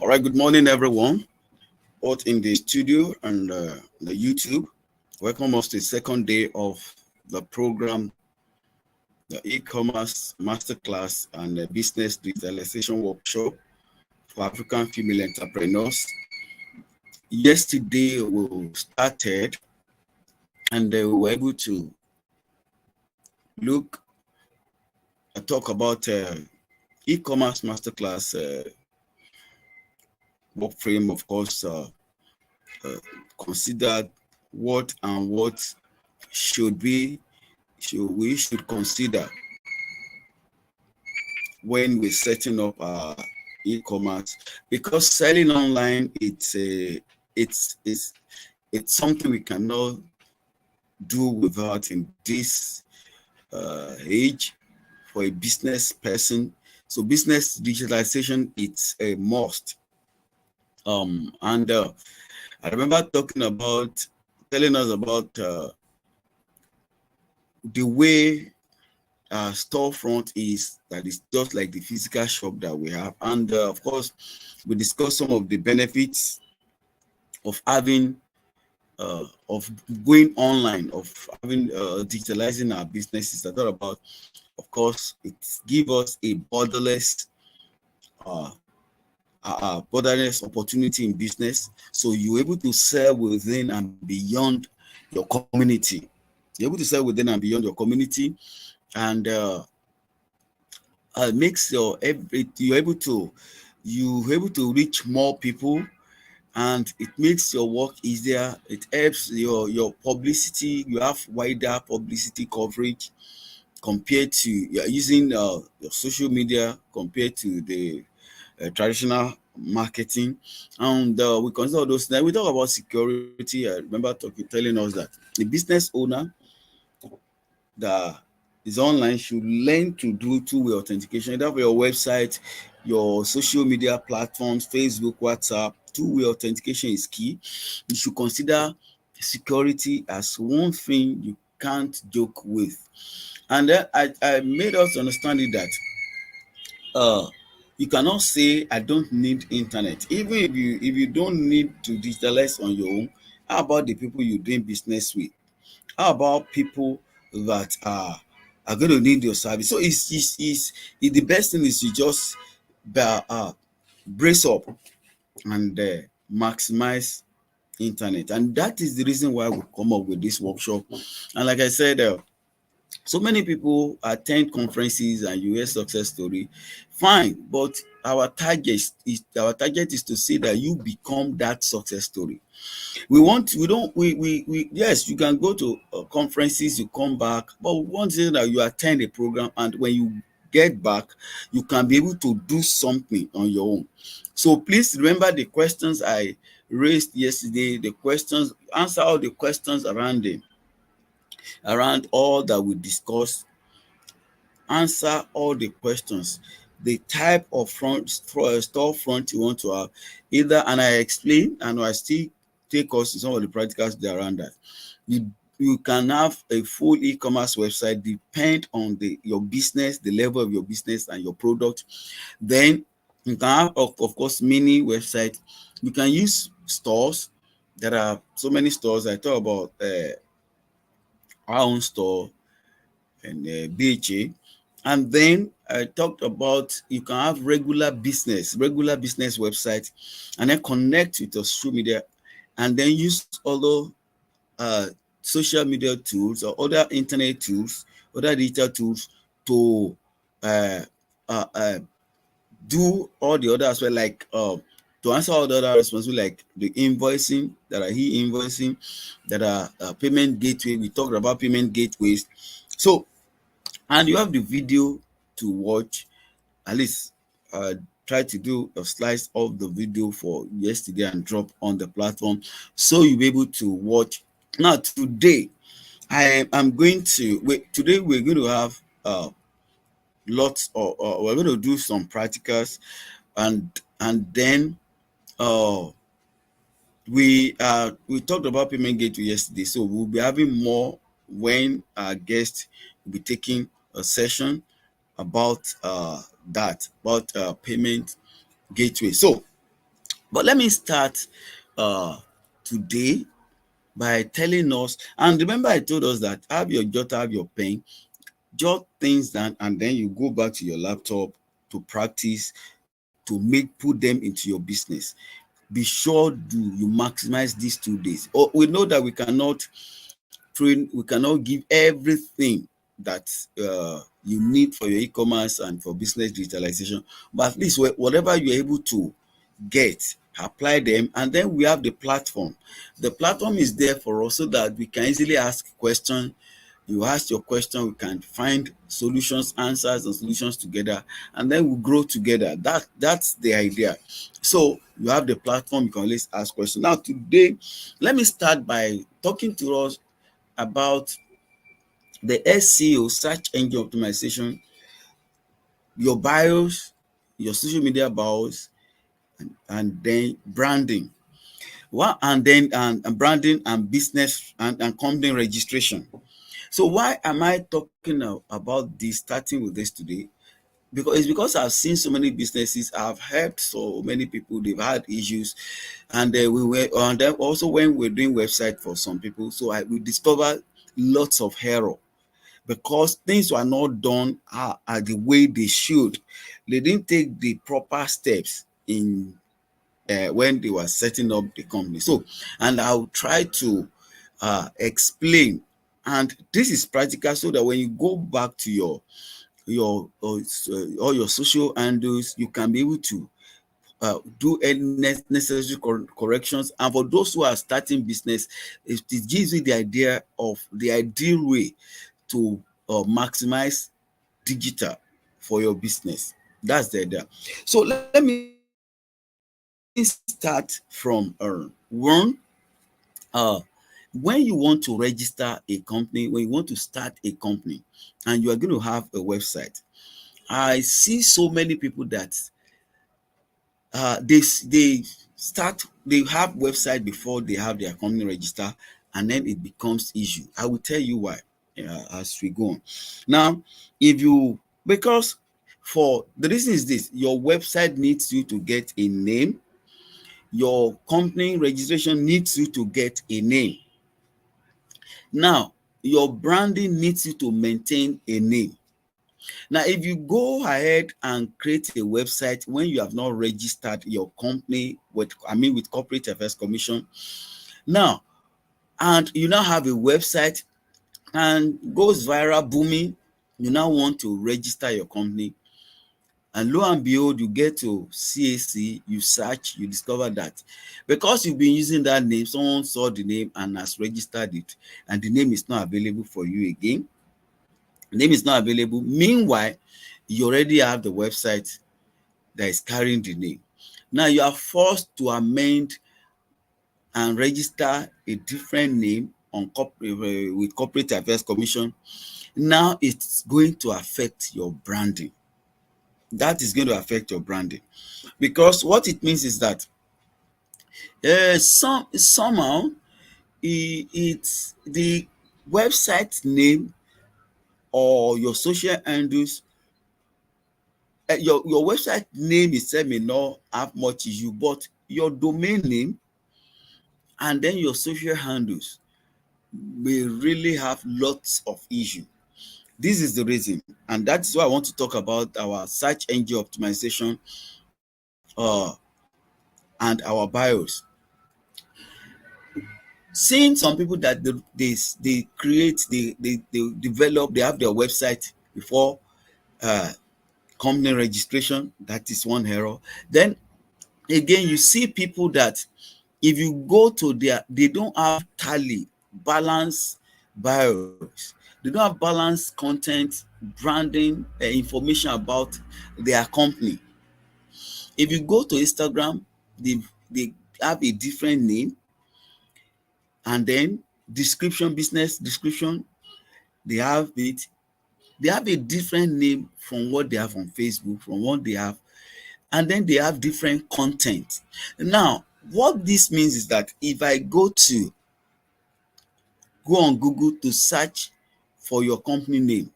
All right, good morning, everyone, both in the studio and the YouTube. Welcome us to the second day of the program, the e-commerce masterclass and the business digitalization workshop for African female entrepreneurs. Yesterday, we started and we were able to look talk about e-commerce masterclass work frame, of course, considered what should we should consider when we're setting up our e-commerce, because selling online it's something we cannot do without in this age for a business person. So business digitalization, it's a must. And I remember telling us about the way storefront is, that is just like the physical shop that we have. And of course, we discussed some of the benefits of having of going online, of having digitalizing our businesses. I thought about, of course, it gives us a borderless opportunity in business. So you're able to sell within and beyond your community. You're able to sell within and beyond your community, and makes you're able to reach more people, and it makes your work easier. It helps your publicity. You have wider publicity coverage compared to using your social media compared to the traditional marketing. And we consider those things. We talk about security. I remember telling us that the business owner that is online should learn to do two-way authentication, either for your website, your social media platforms, Facebook, WhatsApp. Two-way authentication is key. You should consider security as one thing you can't joke with. And then I made us understand it that you cannot say I don't need internet. Even if you don't need to digitalize on your own, how about the people you're doing business with? How about people that are going to need your service? So the best thing is you just brace up and maximize internet. And that is the reason why we come up with this workshop. And like I said, so many people attend conferences and you hear success story, fine, but our target is to see that you become that success story. Yes, you can go to conferences, you come back, but we want to say that you attend a program, and when you get back, you can be able to do something on your own. So please remember the questions I raised yesterday, answer all the questions around all that we discussed. Answer all the questions, the type of storefront you want to have, and I explain, and I still take us to some of the practicals there around that. You can have a full e-commerce website, depend on your business, the level of your business and your product. Then you can have, of course, mini website. You can use stores. There are so many stores. I talk about our own store and BHA. And then I talked about you can have regular business website, and then connect with your social media, and then use other social media tools or other internet tools, other digital tools to do all the other as well, like to answer all the other responsibilities, like the invoicing, that are e-invoicing, that are payment gateway. We talked about payment gateways. So, and you have the video to watch. At least try to do a slice of the video for yesterday and drop on the platform, so you'll be able to watch. Now today I'm going to today we're going to have lots of we're going to do some practicals, and then we talked about payment gateway yesterday, so we'll be having more when our guest will be taking a session about payment gateway. So But let me start today by telling us, and remember I told us that have your jotter, have your pen, jot things down, and then you go back to your laptop to practice, to put them into your business. Be sure you maximize these 2 days. Or we know that we cannot give everything that you need for your e-commerce and for business digitalization, but at least whatever you're able to get, apply them. And then we have the platform. The platform is there for us so that we can easily ask questions. You ask your question, we can find solutions, answers and solutions together, and then we grow together. That's the idea. So you have the platform, you can always ask questions. Now today, let me start by talking to us about the SEO, search engine optimization, your bios, your social media bios, and then branding. And then branding and business and company registration. So why am I talking about this, starting with this today? Because I've seen so many businesses, I've heard so many people, they've had issues, and and then also when we're doing website for some people, so we discovered lots of error because things were not done the way they should. They didn't take the proper steps in when they were setting up the company. So, and I'll try to explain. And this is practical, so that when you go back to all your social handles, you can be able to do any necessary corrections. And for those who are starting business, it gives you the idea of the ideal way to maximize digital for your business. That's the idea. So let me start from one. When you want to register a company, when you want to start a company, and you are going to have a website, I see so many people that they have website before they have their company register, and then it becomes issue. I will tell you why as we go on. Now, if you because for the reason is this: your website needs you to get a name, your company registration needs you to get a name. Now, your branding needs you to maintain a name. Now, if you go ahead and create a website when you have not registered your company with Corporate Affairs Commission, now, and you now have a website and goes viral, booming, you now want to register your company, and lo and behold, you get to CAC, you search, you discover that because you've been using that name, someone saw the name and has registered it, and the name is not available for you again. The name is not available. Meanwhile, you already have the website that is carrying the name. Now you are forced to amend and register a different name with Corporate Affairs Commission. Now it's going to affect your branding. That is going to affect your branding, because what it means is that somehow it's the website name or your social handles. Your website name itself may not have much issue, but your domain name and then your social handles may really have lots of issue. This is the reason, and that's why I want to talk about our search engine optimization and our bios. Seeing some people that they create, they develop, they have their website before uh, company registration. That is one error. Then again, you see people that if you go to they don't have tally, balance bios. They don't have balanced content, branding, information about their company. If you go to Instagram, they have a different name, and then description, business description, they have it. They have a different name from what they have on Facebook, from what they have, and then they have different content. Now, what this means is that if I go on Google to search for your company name,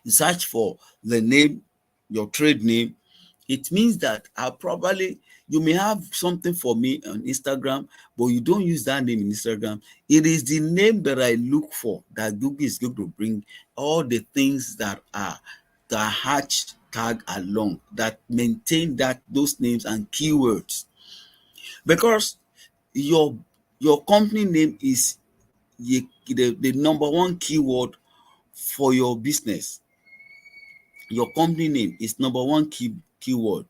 search for the name, your trade name, It means that you may have something for me on Instagram, but you don't use that name in Instagram. It is the name that I look for that Google is going to bring all the things that are the hashtag along, that maintain those names and keywords. Because your company name is the number one keyword for your business. Your company name is number one keyword,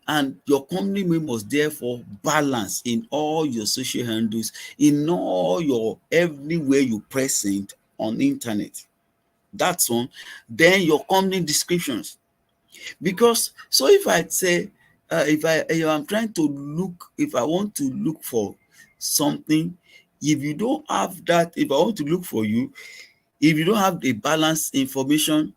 and your company name must therefore balance in all your social handles, in all your everywhere you present on internet. That's one. Then your company descriptions. Because so if I say if I'm trying to look, if I want to look for something, if you don't have that, if I want to look for you, if you don't have the balanced information,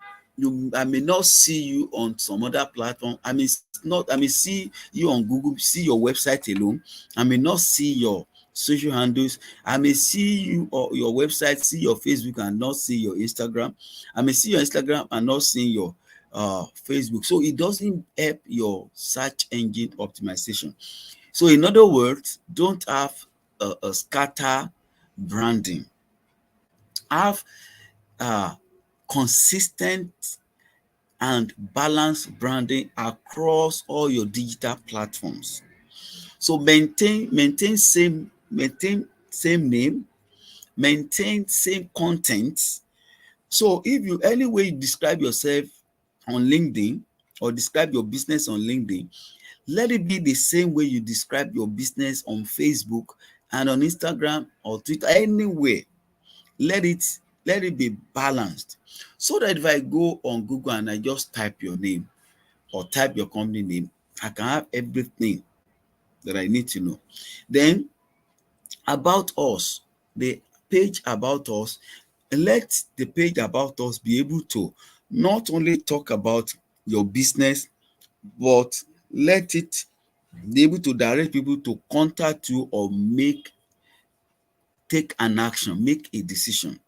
I may not see you on some other platform. I may see you on Google, see your website alone. I may not see your social handles. I may see you or your website, see your Facebook and not see your Instagram. I may see your Instagram and not see your Facebook. So it doesn't help your search engine optimization. So in other words, don't have a scatter branding. Have consistent and balanced branding across all your digital platforms. So maintain same name, maintain same content. So if you any way you describe yourself on LinkedIn or describe your business on LinkedIn, let it be the same way you describe your business on Facebook and on Instagram or Twitter, anywhere. Let it be balanced, so that if I go on Google and I just type your name or type your company name, I can have everything that I need to know. Then about us, the page about us, let the page about us be able to not only talk about your business, but let it be able to direct people to contact you or take an action, make a decision.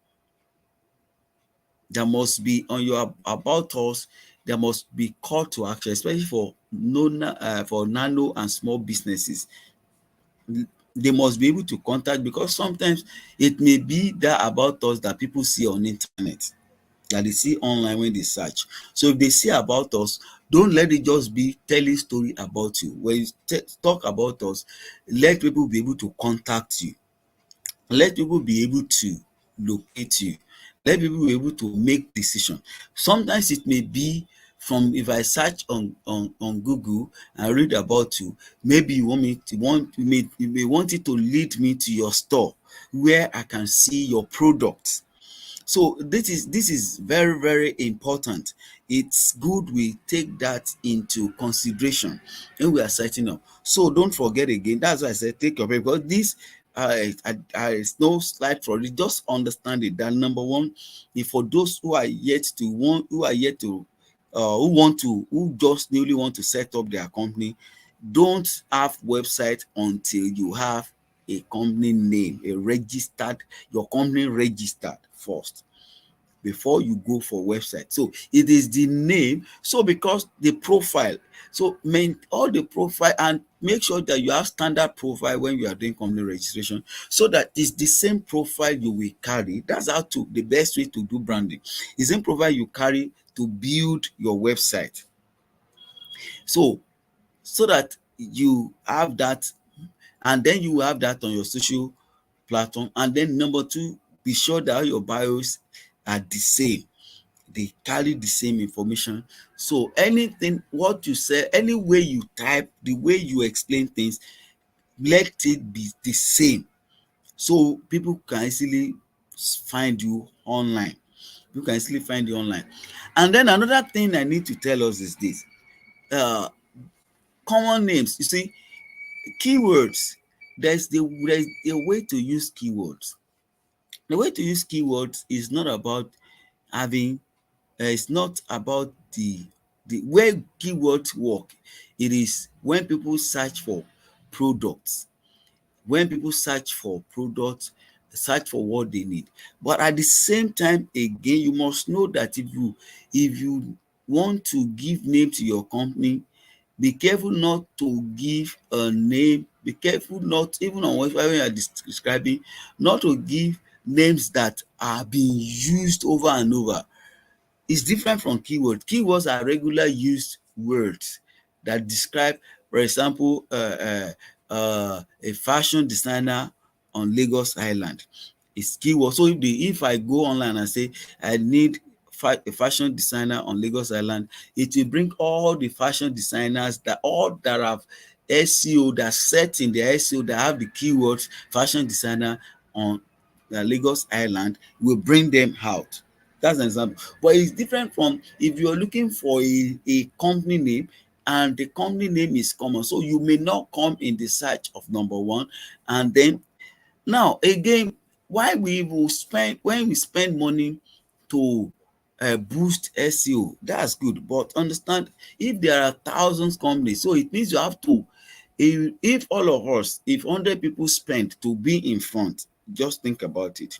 There must be on your about us, there must be call to action, especially for nano and small businesses. They must be able to contact, because sometimes it may be that about us that people see on internet, that they see online when they search. So if they see about us, don't let it just be telling story about you. When you talk about us, let people be able to contact you. Let people be able to locate you. Let people be able to make decision. Sometimes it may be from, if I search on Google and read about you, maybe you may want it to lead me to your store where I can see your products. So this is very, very important. It's good we take that into consideration when we are setting up. So don't forget again, that's why I said take your break, because this is no slide for it. Just understand it, that number one, if for those who are yet to who just newly want to set up their company, don't have website until you have a company name, your company registered first before you go for website. So it is the name. So because the profile, so all the profile, and make sure that you have standard profile when you are doing company registration, so that it's the same profile you will carry. That's the best way to do branding. The same profile you carry to build your website. So that you have that, and then you have that on your social platform. And then number two, be sure that all your bios are the same, they carry the same information. So anything, what you say, any way you type, the way you explain things, let it be the same, so people can easily find you online. You can easily find you online. And then another thing I need to tell us is this: uh common names. You see, keywords. There's a way to use keywords. The way to use keywords is not about having it's not about the way keywords work. It is when people search for products, when people search for what they need. But at the same time, again, you must know that if you want to give name to your company, Be careful not to give a name. Be careful not, even on website when you are describing, not to give names that are being used over and over. It's different from keywords. Keywords are regular used words that describe, for example, a fashion designer on Lagos Island. It's keyword. So if I go online and say I need a fashion designer on Lagos Island, it will bring all the fashion designers that have SEO, that set in the SEO, that have the keywords fashion designer on Lagos Island, will bring them out. That's an example. But it's different from if you're looking for a company name and the company name is common. So you may not come in the search of number one. And then now again, why we will spend when we spend money to boost SEO, that's good. But understand, if there are thousands companies, so it means you have to, if all of us, if 100 people spend to be in front, just think about it.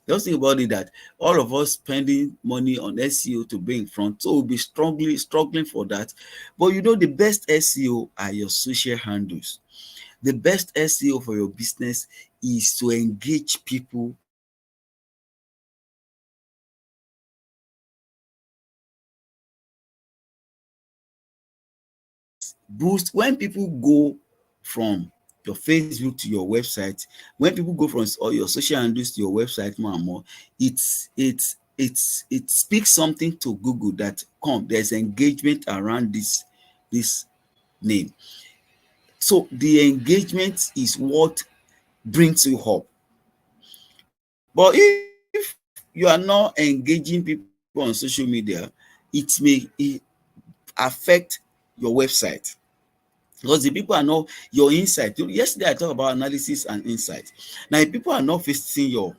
Just think about it, that all of us spending money on SEO to be in front, so we'll be struggling for that. But you know, the best SEO are your social handles. The best SEO for your business is to engage people. Boost when people go from your Facebook to your website, when people go from all your social handles to your website more and more, it speaks something to Google that there's engagement around this name. So the engagement is what brings you up. But if you are not engaging people on social media, it may affect your website, because the people are not your insight. Yesterday I talked about analysis and insight. Now if people are not visiting your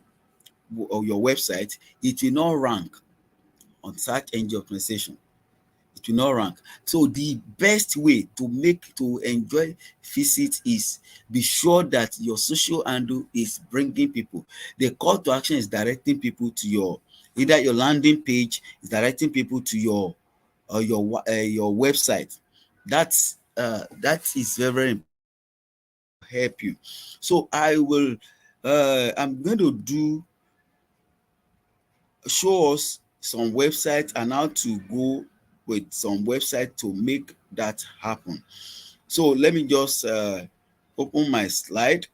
website, it will not rank on search engine optimization. It will not rank. So the best way to enjoy visit is, be sure that your social handle is bringing people. The call to action is directing people to either your landing page, is directing people to your website. That is very, very important. Help you. So I'm going to show us some websites and how to go with some website to make that happen. So let me just open my slide.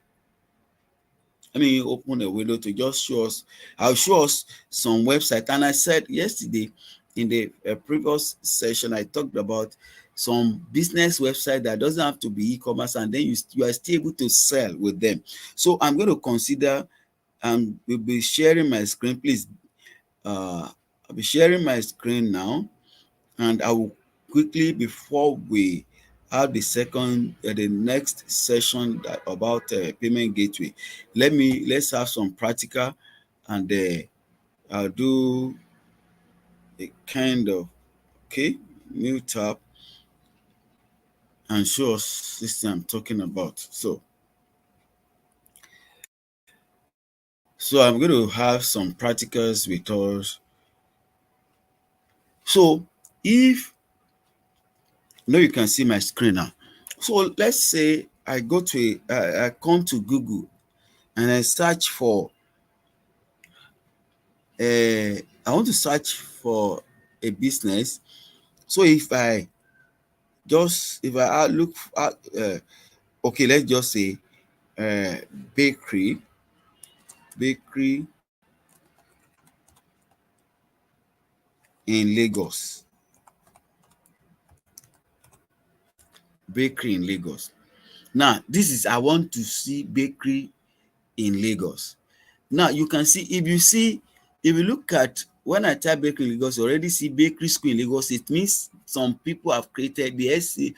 Let me open a window to just show us. I'll show us some website. And I said yesterday in the previous session, I talked about some business website that doesn't have to be e-commerce, and then you are still able to sell with them. So I'm going to consider, and we'll be sharing my screen. Please, I'll be sharing my screen now, and I will quickly, before we have the next session about payment gateway, let's have some practical, and I'll do a kind of new tab and show us this thing I'm talking about. So I'm going to have some practicals with us. So if you can see my screen now. So let's say I come to Google and I search for I want to search for a business. So if I look at okay, let's just say uh, bakery bakery in Lagos. Bakery in Lagos. Now, I want to see bakery in Lagos. Now, you can see, if you look at, when I type bakery in Lagos, you already see bakery school in Lagos. It means some people have created the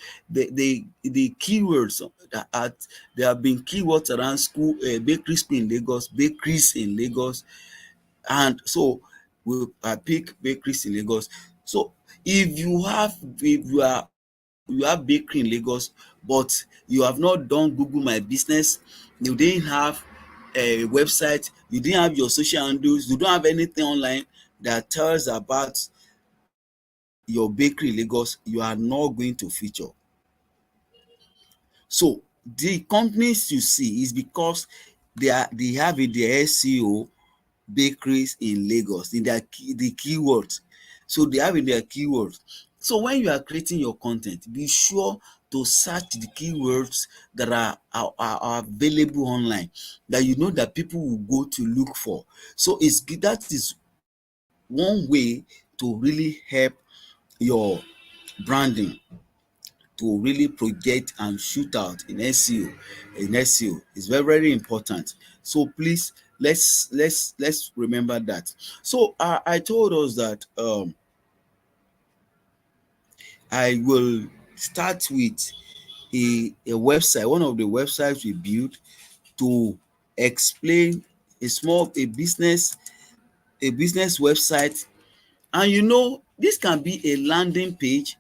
keywords that there have been keywords around school, bakery school in Lagos, bakeries in Lagos. And so I pick bakeries in Lagos. So if you have bakery in Lagos, but you have not done Google My Business, you didn't have a website, you didn't have your social handles, you don't have anything online that tells about your bakery in Lagos, you are not going to feature. So the companies you see is because they have in their SEO bakeries in Lagos in their the keywords. So they have in their keywords. So when you are creating your content, be sure to search the keywords that are available online, that you know that people will go to look for. So that is one way to really help your branding to really project and shoot out in SEO. In SEO is very, very important. So please let's remember that. So I told us that I will start with a website, one of the websites we built to explain a business website. And you know, this can be a landing page.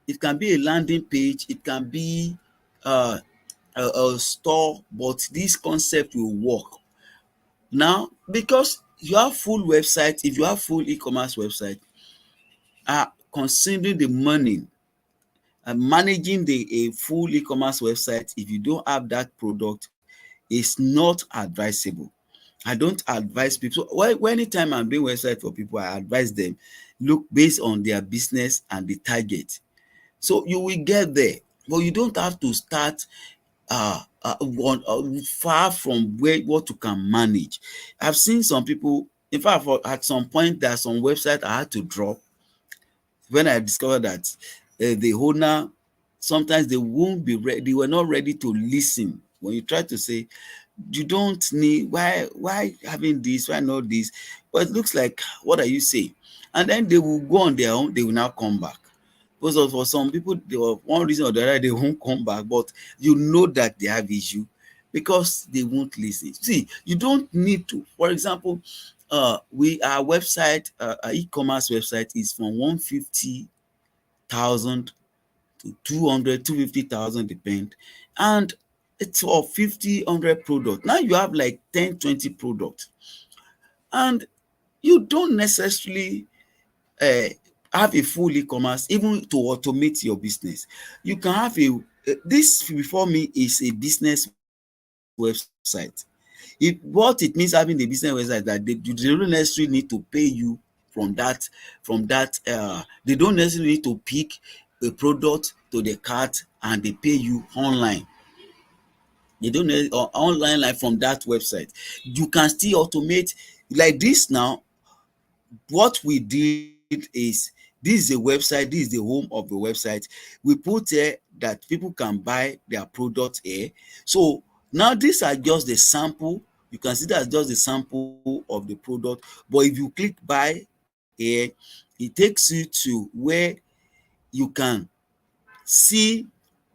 It can be a landing page. It can be uh, a store, but this concept will work. Now, because you have full website, if you have full e-commerce website, considering the money and managing a full e-commerce website, if you don't have that product, is not advisable. I don't advise people. So anytime I'm doing website for people, I advise them look based on their business and the target. So you will get there, but you don't have to start far from what you can manage. I've seen some people, in fact, at some point, there are some website I had to drop when I discovered that the owner, sometimes they won't be ready, they were not ready to listen. When you try to say, you don't need, why having this, why not this? But it looks like, what are you saying? And then they will go on their own, they will now come back. Because for some people, they were one reason or the other, they won't come back, but you know that they have issue because they won't listen. See, you don't need to. For example, our website, our e-commerce website is from 150,000 to 200, 250,000, depend, and it's for 50, 100 products. Now you have like 10, 20 products, and you don't necessarily uh, have a full e-commerce even to automate your business. You can have this before me is a business website. What it means having a business website that they don't necessarily need to pay you they don't necessarily need to pick a product to the cart and they pay you online. They don't need online like from that website. You can still automate like this now. What we did is, this is a website, this is the home of the website. We put here that people can buy their product here. So now these are just the sample. You can see that's just the sample of the product. But if you click buy here, it takes you to where you can see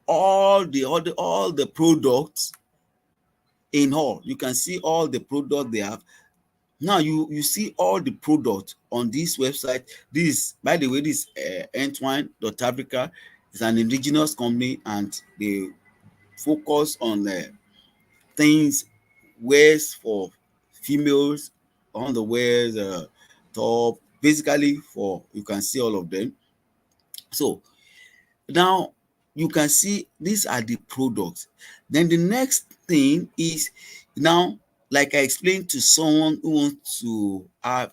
all the products in all. You can see all the product they have. Now you see all the product on this website. This, by the way, this Entwine.Africa is an indigenous company, and they focus on things, wears for females, underwears, top, basically for, you can see all of them. So now you can see these are the products. Then the next thing is, now, like I explained to someone who wants to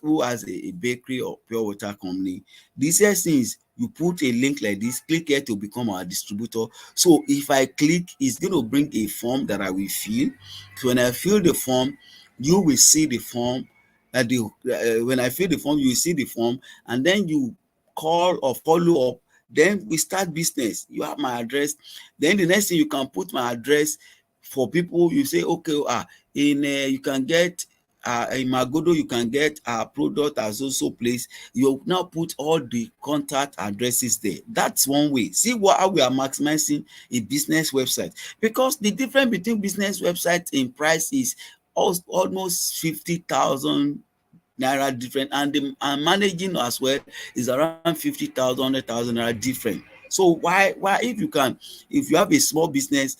who has a bakery or pure water company, the first thing is you put a link like this, click here to become our distributor. So if I click, it's going to bring a form that I will fill. So when I fill the form, you will see the form. When I fill the form, you will see the form, and then you call or follow up. Then we start business. You have my address. Then the next thing, you can put my address for people. You say, okay, you can get in Magodo, you can get our product as also place. You now put all the contact addresses there. That's one way. See how we are maximizing a business website, because the difference between business website in price is almost 50,000 naira different, and the managing as well is around 50,000, 100,000 naira different. So why if you have a small business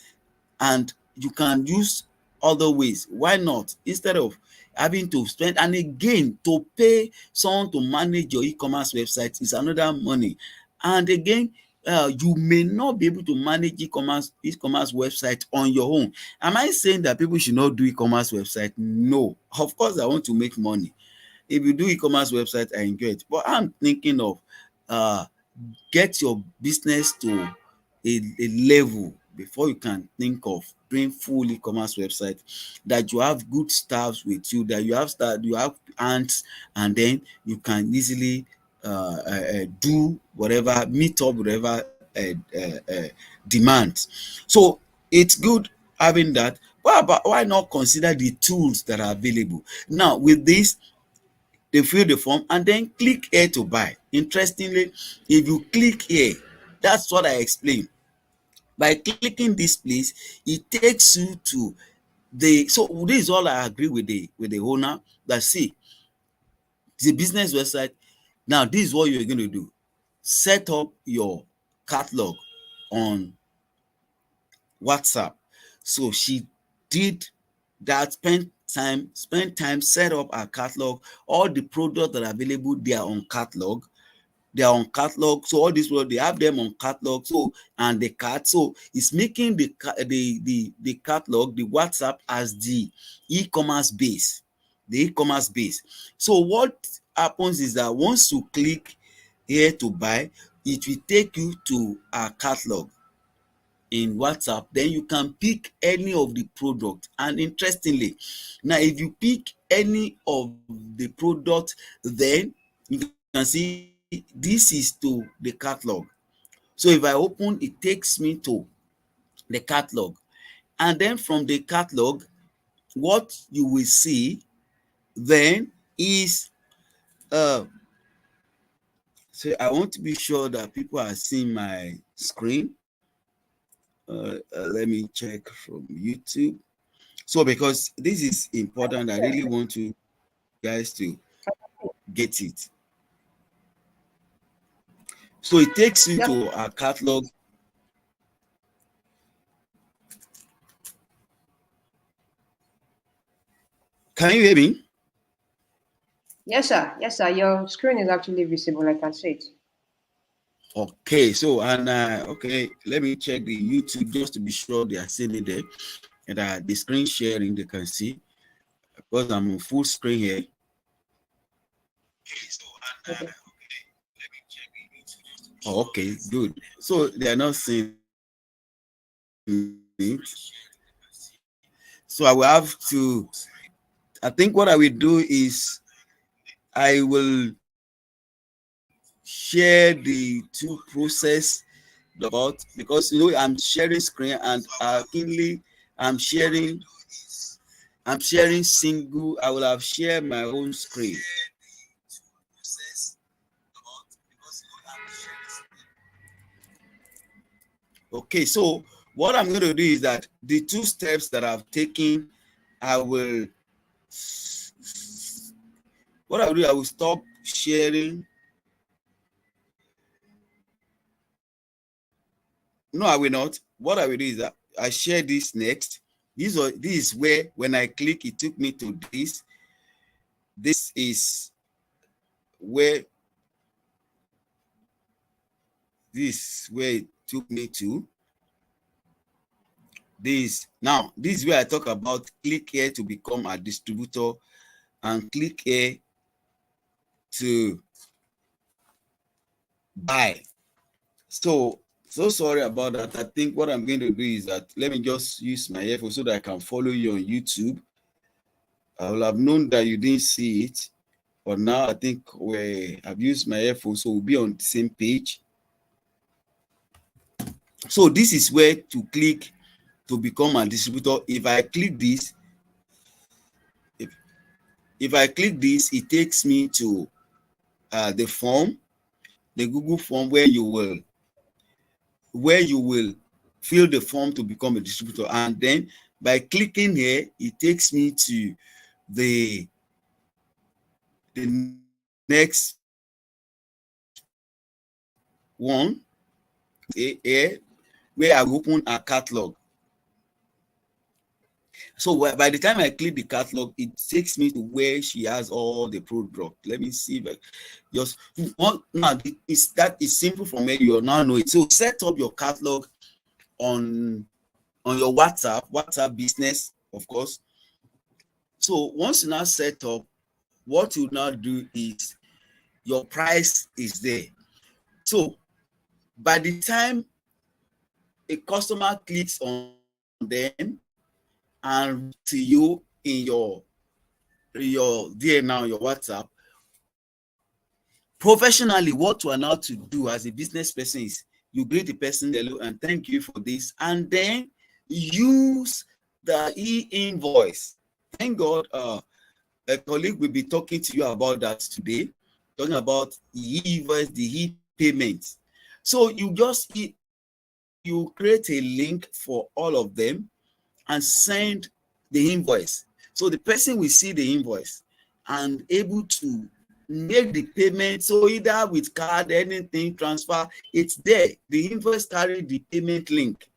and you can use other ways, why not, instead of having to spend, and again, to pay someone to manage your e-commerce website is another money. And again, you may not be able to manage e-commerce website on your own. Am I saying that people should not do e-commerce website? No, of course I want to make money. If you do e-commerce website, I enjoy it, but I'm thinking of get your business to a level before you can think of doing full e-commerce website, that you have good staffs with you, that you have hands, and then you can easily do whatever, meet up whatever demands. So it's good having that. But why not consider the tools that are available now? With this, they fill the form and then click here to buy. Interestingly, if you click here, that's what I explained. By clicking this place, it takes you to the, so this is all I agree with the owner, that see, it's a business website. Now this is what you're going to do: set up your catalog on WhatsApp. So she did that, spend time, set up her catalog. All the products that are available, they are on catalog. So all these products, they have them on catalog. So, and the cart, so it's making the catalog, the WhatsApp, as the e-commerce base. So what happens is that once you click here to buy, it will take you to our catalog in WhatsApp. Then you can pick any of the product. And interestingly, now if you pick any of the product, then you can see this is to the catalog. So if I open, it takes me to the catalog, and then from the catalog, what you will see then is so I want to be sure that people are seeing my screen. Let me check from YouTube. So because this is important, I really want you guys to get it. So it takes you to our catalog. Can you hear me? Yes, sir. Yes, sir. Your screen is actually visible. I can see it. Okay, so and okay, let me check the YouTube just to be sure they are seeing it there, and the screen sharing they can see, because I'm on full screen here. Okay, so and okay, let me check the YouTube. Oh, okay, good. So they are not seeing it. So I will have to. I think what I will do is I will share the two process about, because I'm sharing screen, and keenly I'm sharing single. I will have shared my own screen. Okay, so what I'm going to do is that the two steps that I've taken, I will stop sharing. No, I will not. What I will do is that I share this next. This is where, when I click, it took me to this. This is where it took me to. This is where I talk about click here to become a distributor, and click here to buy. So sorry about that. I think what I'm going to do is that, let me just use my earphone so that I can follow you on YouTube. I will have known that you didn't see it, but now I think I've used my earphone, so we'll be on the same page. So this is where to click to become a distributor. If I click this, it takes me to the form, the Google form, where you will fill the form to become a distributor. And then by clicking here, it takes me to the next one here, where I open a catalog. So by the time I click the catalog, it takes me to where she has all the product. Let me see if I just now that is simple from where you now know it. So set up your catalog on your WhatsApp business, of course. So once you now set up, what you now do is your price is there. So by the time a customer clicks on them and to you in your there now, your WhatsApp, professionally, what you are now to do as a business person is you greet the person, hello and thank you for this, and then use the e-invoice. Thank God a colleague will be talking to you about that today, talking about the e-invoice, the e-payment. So you create a link for all of them and send the invoice. So the person will see the invoice and able to make the payment. So either with card, anything, transfer, it's there. The invoice carry the payment link.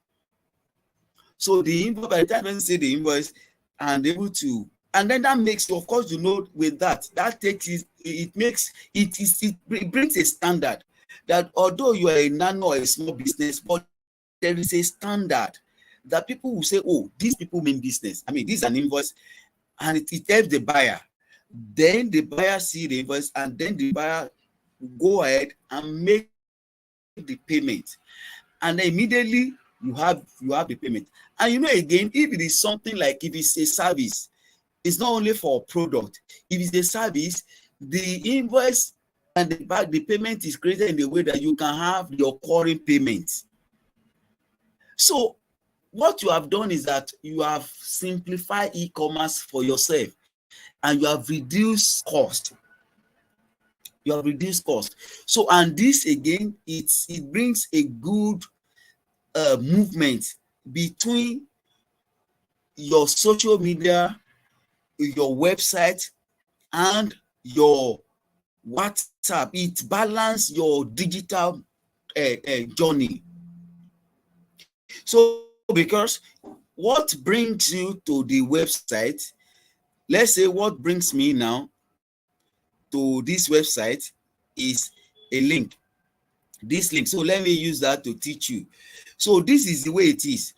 So the invoice, by the time I see the invoice and able to, and then that makes, of course, you know, with that takes it brings a standard that although you are a nano or a small business, but there is a standard that people will say, oh, these people mean business. I mean, this is an invoice, and it helps the buyer. Then the buyer see the invoice, and then the buyer go ahead and make the payment, and immediately you have the payment. And you know, again, if it is something like, if it's a service, it's not only for product. If it's a service, the invoice and the payment is created in a way that you can have the occurring payments. So what you have done is that you have simplified e-commerce for yourself, and you have reduced cost. You have reduced cost. So, and this again, it brings a good movement between your social media, your website, and your WhatsApp. It balances your digital journey. So because what brings you to the website, let's say what brings me now to this website is a link, this link. So let me use that to teach you. So this is the way it is.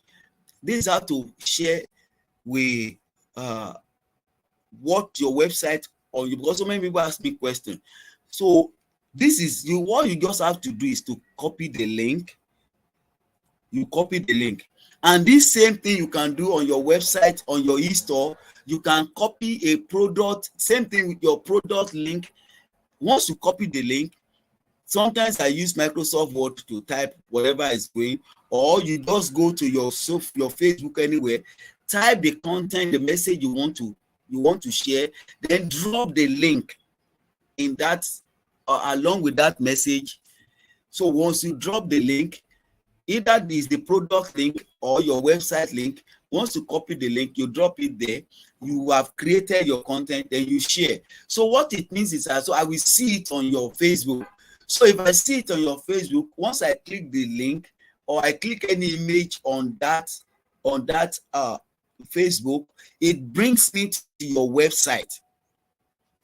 This is how to share with what your website, or you, because so many people ask me questions. So this is what you just have to do is to copy the link. You copy the link, and this same thing you can do on your website, on your e-store. You can copy a product, same thing with your product link. Once you copy the link, sometimes I use Microsoft Word to type whatever is going, or you just go to your Facebook anywhere, type the content, the message you want to share, then drop the link in that along with that message. So once you drop the link, either is the product link or your website link, once you copy the link, you drop it there, you have created your content, then you share. So what it means is that, so I will see it on your Facebook. So if I see it on your Facebook, once I click the link or I click any image on that Facebook, it brings me to your website.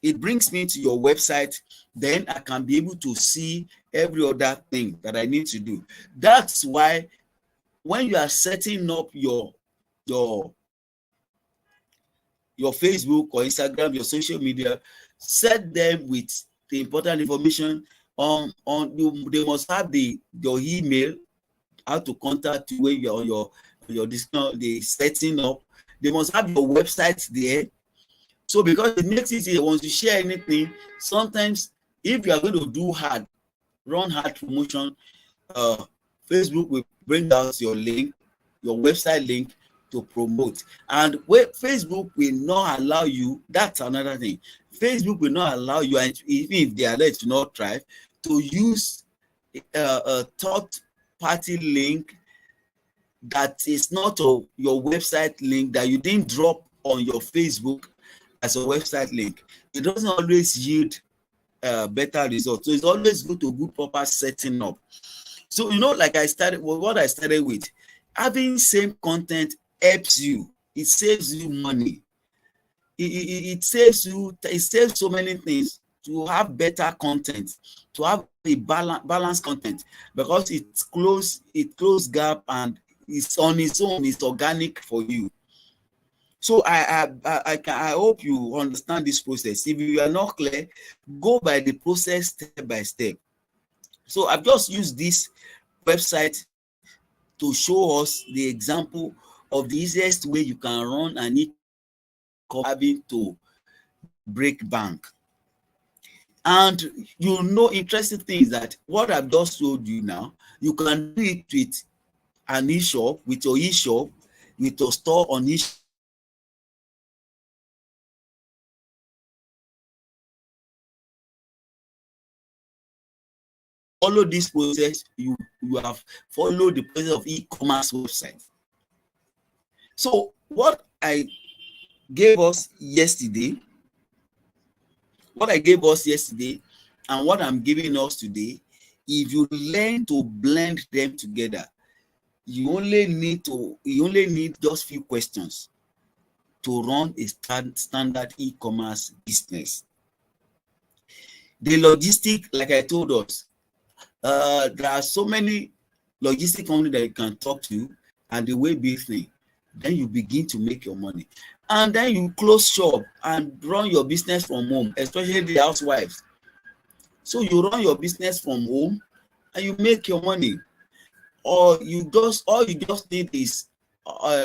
It brings me to your website. Then I can be able to see every other thing that I need to do. That's why when you are setting up your Facebook or Instagram, your social media, set them with the important information on they must have your email, how to contact you when you're on your discount, the setting up. They must have your website there. So because it makes it easier once you share anything, sometimes if you are going to run hard promotion, Facebook will bring out your link, your website link to promote. And where Facebook will not allow you, that's another thing. Facebook will not allow you, and even if they are let to not thrive, to use a third-party link that is not your website link, that you didn't drop on your Facebook as a website link. It doesn't always yield better results. So it's always good to do proper setting up. So, you know, like what I started with, having same content helps you. it saves you money. It saves you, it saves so many things, to have better content, to have a balanced content, because it close gap, and it's on its own, it's organic for you. So I hope you understand this process. If you are not clear, go by the process step by step. So I've just used this website to show us the example of the easiest way you can run an e-commerce having to break bank. And you know, interesting thing is that what I've just showed you now, you can do it with an e-shop, with your e-shop, with your store on e-shop. Follow this process, you have followed the process of e-commerce website. So what I gave us yesterday, and what I'm giving us today, if you learn to blend them together, you only need just few questions to run a standard e-commerce business. The logistic, like I told us, there are so many logistic companies that you can talk to, and the way business, then you begin to make your money. And then you close shop and run your business from home, especially the housewives. So you run your business from home and you make your money. Or all you just need is,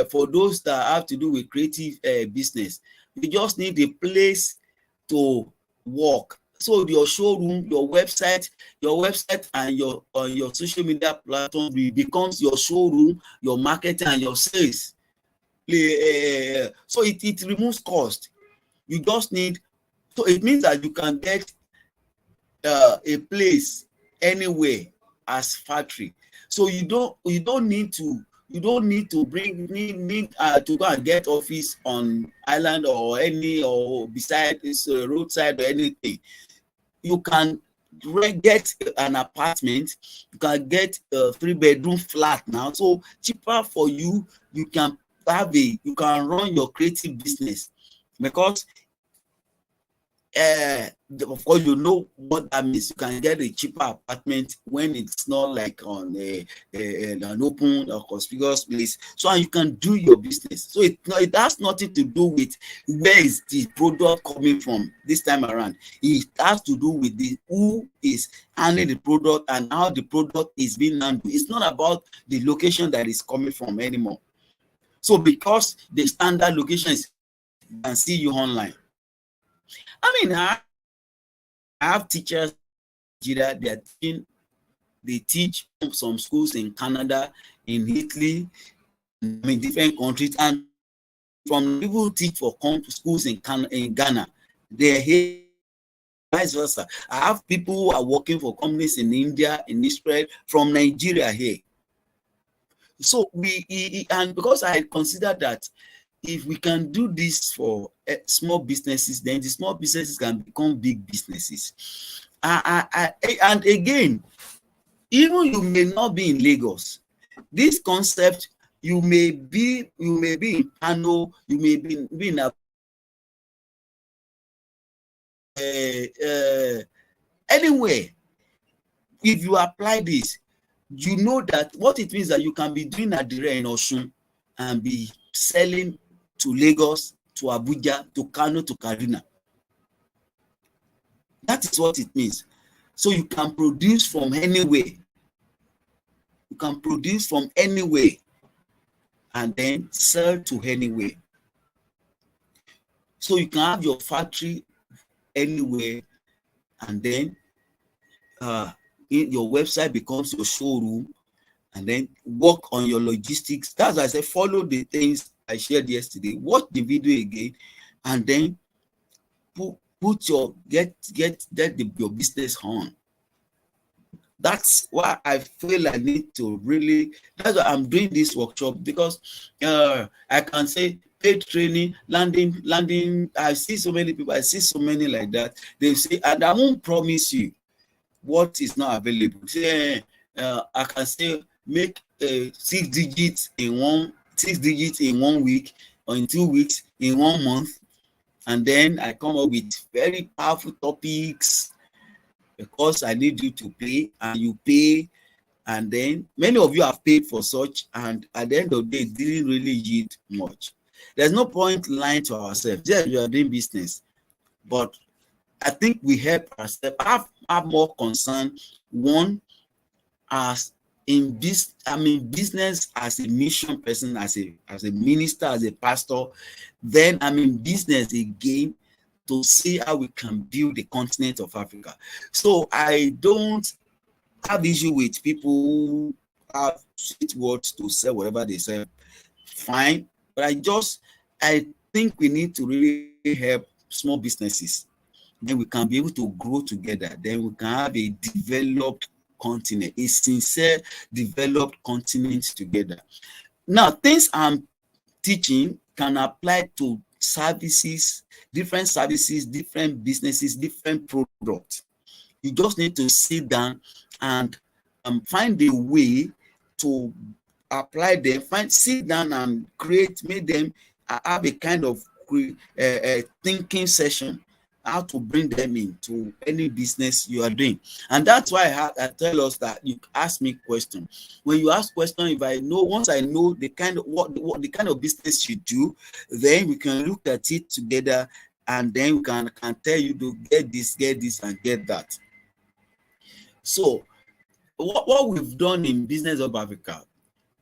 for those that have to do with creative business, you just need a place to work. So your showroom, your website and your social media platform becomes your showroom, your marketing and your sales. So it removes cost. You just need, so it means that you can get a place anywhere as factory. So you don't need to to go and get office on island or beside this roadside or anything. You can get an apartment, you can get a 3-bedroom flat now, so cheaper for you. You can run your creative business, because of course you know what that means. You can get a cheaper apartment when it's not like on an open or conspicuous place, so you can do your business. So it has nothing to do with where is the product coming from this time around. It has to do with who is handling the product and how the product is being handled. It's not about the location that is coming from anymore. So because the standard location is, you can see you online. I mean, I have teachers that they teach some schools in Canada, in Italy, in different countries, and from people who teach for schools in Ghana, they're here, vice versa. I have people who are working for companies in India, in Israel, from Nigeria here. So and because I consider that if we can do this for small businesses, then the small businesses can become big businesses. And again, even you may not be in Lagos, this concept, you may be in Kano, you may be in anywhere. If you apply this, you know that what it means that you can be doing adire in Osun and be selling to Lagos, to Abuja, to Kano, to Kaduna. That is what it means. So you can produce from anywhere. You can produce from anywhere and then sell to anywhere. So you can have your factory anywhere, and then your website becomes your showroom, and then work on your logistics. That's why I said follow the things I shared yesterday. Watch the video again, and then put your your business on. That's why I feel I need to really. That's why I'm doing this workshop, because I can say paid training, landing. I see so many people. I see so many like that. They say, and I won't promise you what is not available. Say, I can say make 6 digits in 1 week or in 2 weeks, in 1 month, and then I come up with very powerful topics because I need you to pay, and you pay, and then many of you have paid for such, and at the end of the day, it didn't really yield much. There's no point lying to ourselves. Yes, we are doing business, but I think we help ourselves have more concern. One, as in this, I mean, business as a mission person, as a minister, as a pastor, then I'm in business again to see how we can build the continent of Africa. So I don't have issue with people who have sweet words to say whatever they say. Fine, but I think we need to really help small businesses. Then we can be able to grow together. Then we can have a developed continent, a sincere developed continent together. Now, things I'm teaching can apply to services, different businesses, different products. You just need to sit down and find a way to apply them. Sit down and make them have a kind of thinking session, how to bring them into any business you are doing. And that's why I tell us that you ask me questions. When you ask questions, once I know the kind of what the kind of business you do, then we can look at it together, and then we can tell you to get this, and get that. So what we've done in Business Hub Africa,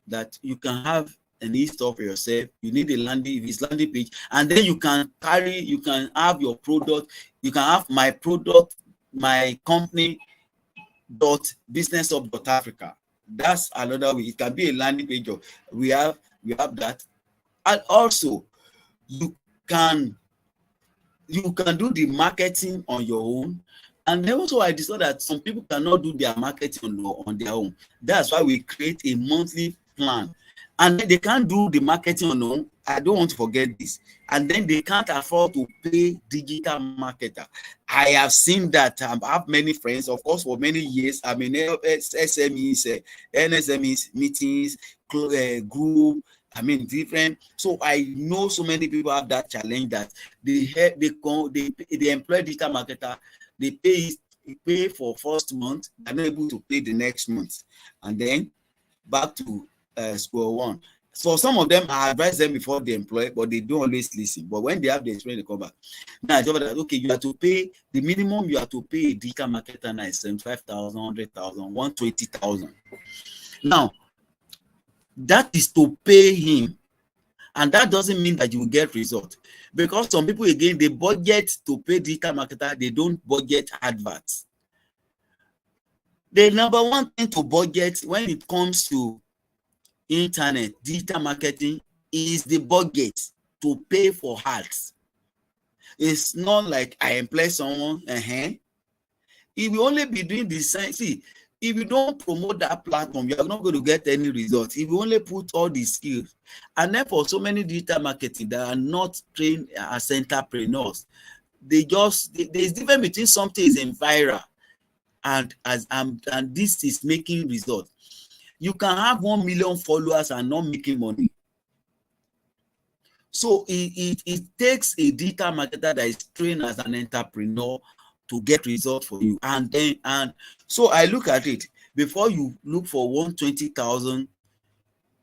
that you can have an e-store for yourself. You need a landing page, and then you can have your product. You can have my product, my company .businesshub.africa. That's another way. It can be a landing page. We have that, and also you can do the marketing on your own. And then also I discovered that some people cannot do their marketing on their own. That's why we create a monthly plan. And then they can't do the marketing on their own. I don't want to forget this. And then they can't afford to pay digital marketer. I have seen that. I have many friends, of course, for many years. I mean, SMEs, NSMEs, meetings, group, I mean, different. So I know so many people have that challenge that they employ digital marketer. They pay for first month, they're not able to pay the next month, and then back to square one. So some of them, I advise them before they employ, but they don't always listen. But when they have the experience, they come back. Now I told them that, okay, you have to pay the minimum. You have to pay a digital marketer now is 75,000, 100,000, 120,000. Now that is to pay him. And that doesn't mean that you will get results, because some people, again, they budget to pay digital marketer, they don't budget adverts. The number one thing to budget when it comes to internet digital marketing is the budget to pay for ads. It's not like I employ someone, he will only be doing the same. See, if you don't promote that platform, you are not going to get any results. If you only put all the skills, and then for so many digital marketing that are not trained as entrepreneurs, there's difference between something is in viral and this is making results. You can have 1 million followers and not making money. So it takes a digital marketer that is trained as an entrepreneur to get results for you. And so I look at it, before you look for 120,000,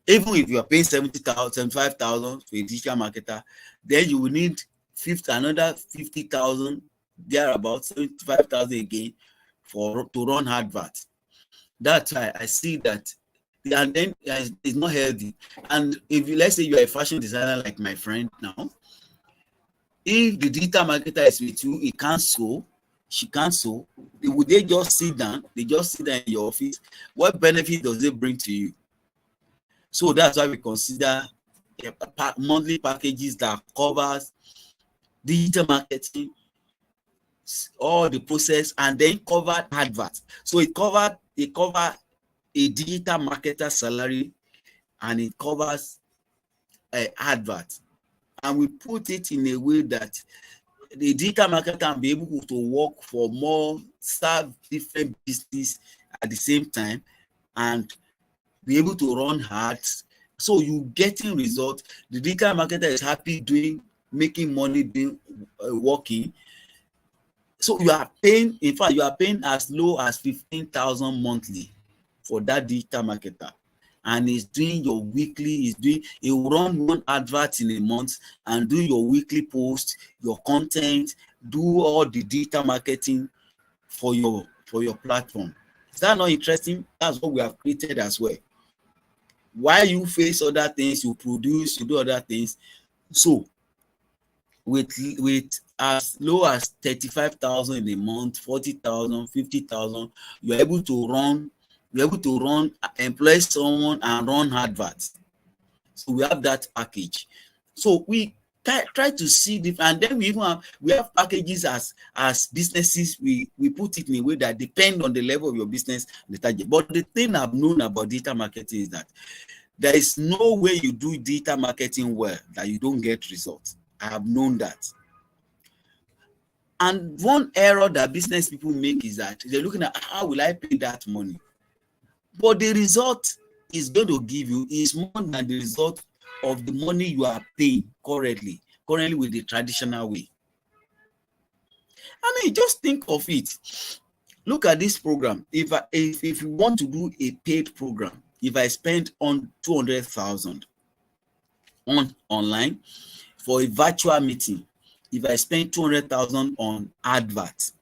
even if you are paying 70,000, 75,000 to a digital marketer, then you will need another 50,000, there about 75,000 again to run adverts. That's why I see that, and then it's not healthy. And if let's say you are a fashion designer like my friend now, if the digital marketer is with you, he can't sew, she can't sew, would they just sit down? They just sit down in your office. What benefit does it bring to you? So that's why we consider monthly packages that covers digital marketing, all the process, and then covered adverts. So it covered a digital marketer salary, and it covers adverts. And we put it in a way that the digital marketer can be able to work for more, serve different business at the same time, and be able to run ads So you getting results. The digital marketer is happy making money, working. So you are paying, in fact, you are paying as low as 15,000 monthly for that digital marketer. And he's doing your weekly, he will run one advert in a month and do your weekly post, your content, do all the digital marketing for your platform. Is that not interesting? That's what we have created as well. While you face other things, you produce, you do other things. So with as low as 35,000 in a month, 40,000, 50,000, you're able to run, employ someone and run adverts. So we have that package. So we try to see different, and then we have packages as businesses. We put it in a way that depend on the level of your business, the target. But the thing I've known about digital marketing is that there is no way you do digital marketing well that you don't get results. I have known that. And one error that business people make is that they're looking at how will I pay that money? But the result is going to give you is more than the result of the money you are paying currently with the traditional way. I mean, just think of it. Look at this program. If you want to do a paid program, if I spend on 200,000 online for a virtual meeting, if I spend 200,000 on adverts,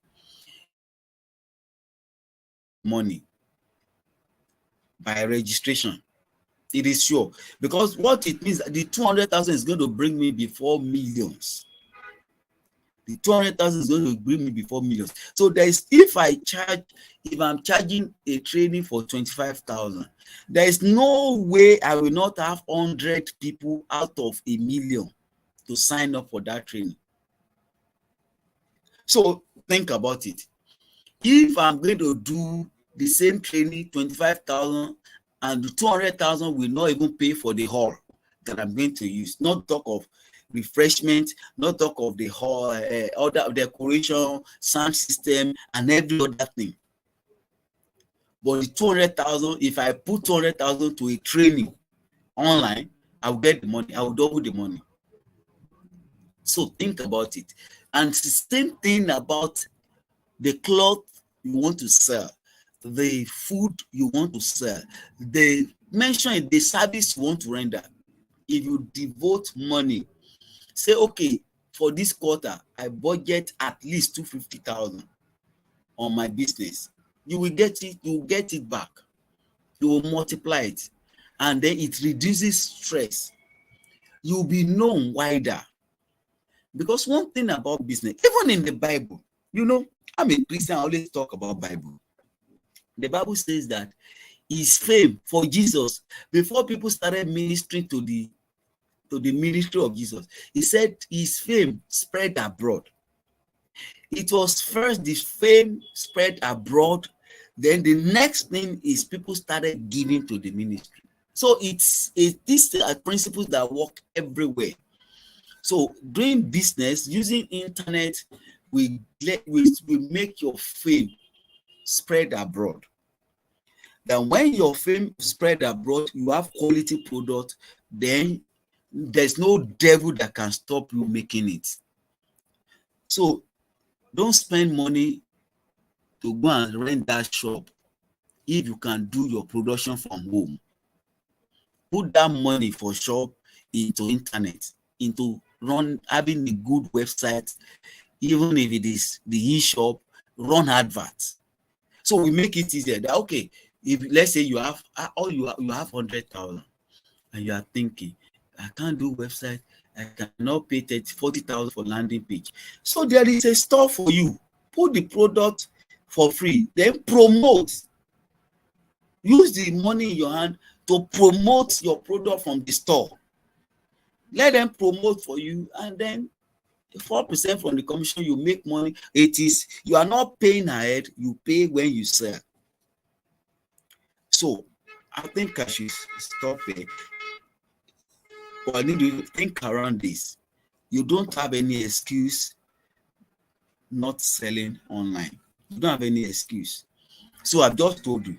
money by registration, it is sure, because what it means, the 200,000 is going to bring me before millions. The 200,000 is going to bring me before millions. So there is, if I'm charging a training for 25,000, there is no way I will not have 100 people out of a million to sign up for that training. So think about it. If I'm going to do the same training, 25,000, and the 200,000 will not even pay for the hall that I'm going to use, not talk of refreshment, not talk of the hall, other decoration, sound system, and every other thing. But the 200,000, if I put 200,000 to a training online, I will get the money. I will double the money. So think about it. And it's the same thing about the cloth you want to sell, the food you want to sell, the service you want to render. If you devote money, say, okay, for this quarter, I budget at least 250,000 on my business. You will get it back. You will multiply it, and then it reduces stress. You'll be known wider. Because one thing about business, even in the Bible, I'm a Christian, I always talk about Bible. The Bible says that his fame for Jesus, before people started ministering to the ministry of Jesus, he said his fame spread abroad. It was first the fame spread abroad, then the next thing is people started giving to the ministry. So these are principles that work everywhere. So doing business using internet will make your fame spread abroad. Then when your fame spread abroad, you have quality product, then there's no devil that can stop you making it. So don't spend money to go and rent that shop if you can do your production from home. Put that money for shop into internet, into having a good website, even if it is the e-shop, run adverts. So we make it easier. That, okay, if let's say you have 100,000 and you are thinking, I can't do website, I cannot pay 40,000 for landing page. So there is a store for you. Put the product for free, then promote. Use the money in your hand to promote your product from the store. Let them promote for you, and then 4% from the commission, you make money. You are not paying ahead, you pay when you sell. So I think I should stop here. But I need to think around this. You don't have any excuse not selling online. You don't have any excuse. So I've just told you.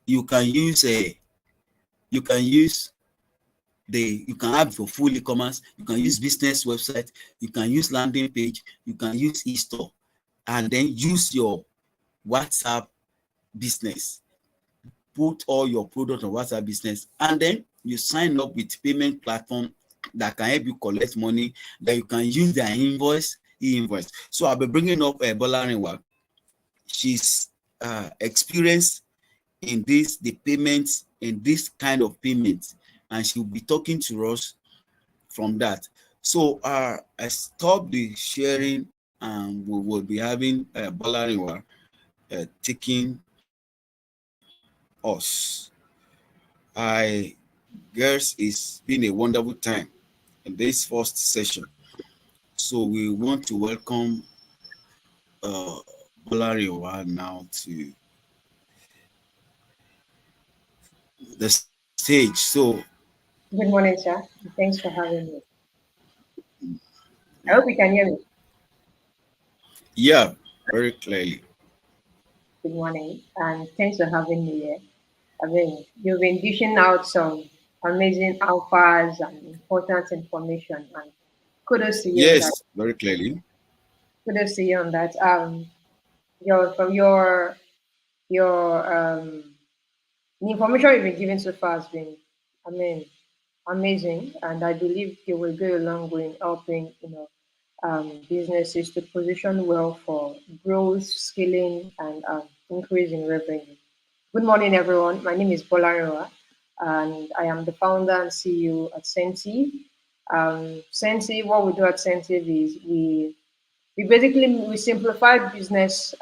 You can use You can use you can have your full e-commerce, you can use business website, you can use landing page, you can use e-store, and then use your WhatsApp business. Put all your product on WhatsApp business, and then you sign up with payment platform that can help you collect money, that you can use their e-invoice. So I'll be bringing up Bolarinwa. She's experienced in the payments, in this kind of payments, and she'll be talking to us from that. So I stopped the sharing, and we will be having Bolarinwa taking us. I guess it's been a wonderful time in this first session. So we want to welcome Bolarinwa now to the stage. So Good morning, sir. Thanks for having me. I hope you can hear me. yeah, very clearly. Good morning, and thanks for having me here. I mean, you've been dishing out some amazing alphas and important information, and kudos to you on that. Yes, very clearly. Kudos to you on that. Your the information you've been giving so far has been, I mean, amazing, and I believe you will go a long way in helping, businesses to position well for growth, scaling, and increase in revenue. Good morning, everyone. My name is Bola, and I am the founder and CEO at Senti. Senti, what we do at Senti is we simplify business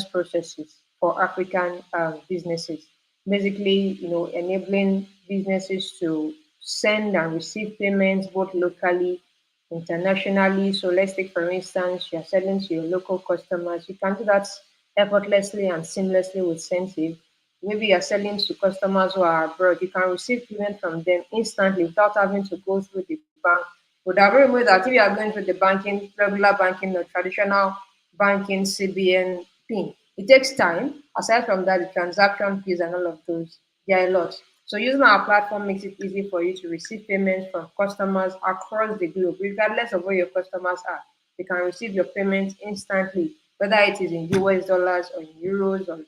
processes for African businesses. Basically, enabling businesses to send and receive payments both locally, internationally. So let's take for instance, you're selling to your local customers. You can do that effortlessly and seamlessly with Sentive. Maybe you're selling to customers who are abroad. You can receive payment from them instantly without having to go through the bank. Would I agree that if you are going through the banking, regular banking or traditional banking CBN PIN, it takes time. Aside from that, the transaction fees and all of those, they are a lot. So using our platform makes it easy for you to receive payments from customers across the globe, regardless of where your customers are. They can receive your payments instantly, whether it is in US dollars or in euros or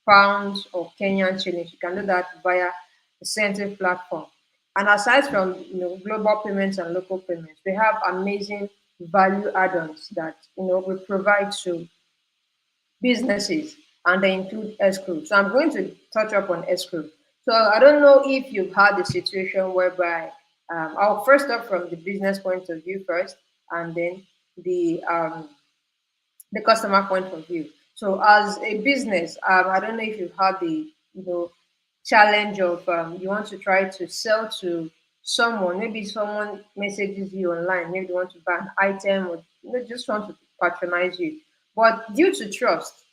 pounds or Kenyan shillings. You can do that via the Centre platform. And aside from global payments and local payments, we have amazing value add-ons that we provide to businesses, and they include escrow. So I'm going to touch up on escrow. So I don't know if you've had a situation whereby I'll first start from the business point of view first, and then the um, the customer point of view. So as a business, I don't know if you've had the challenge of you want to try to sell to someone. Maybe someone messages you online. Maybe they want to buy an item, or just want to patronize you. But due to trust,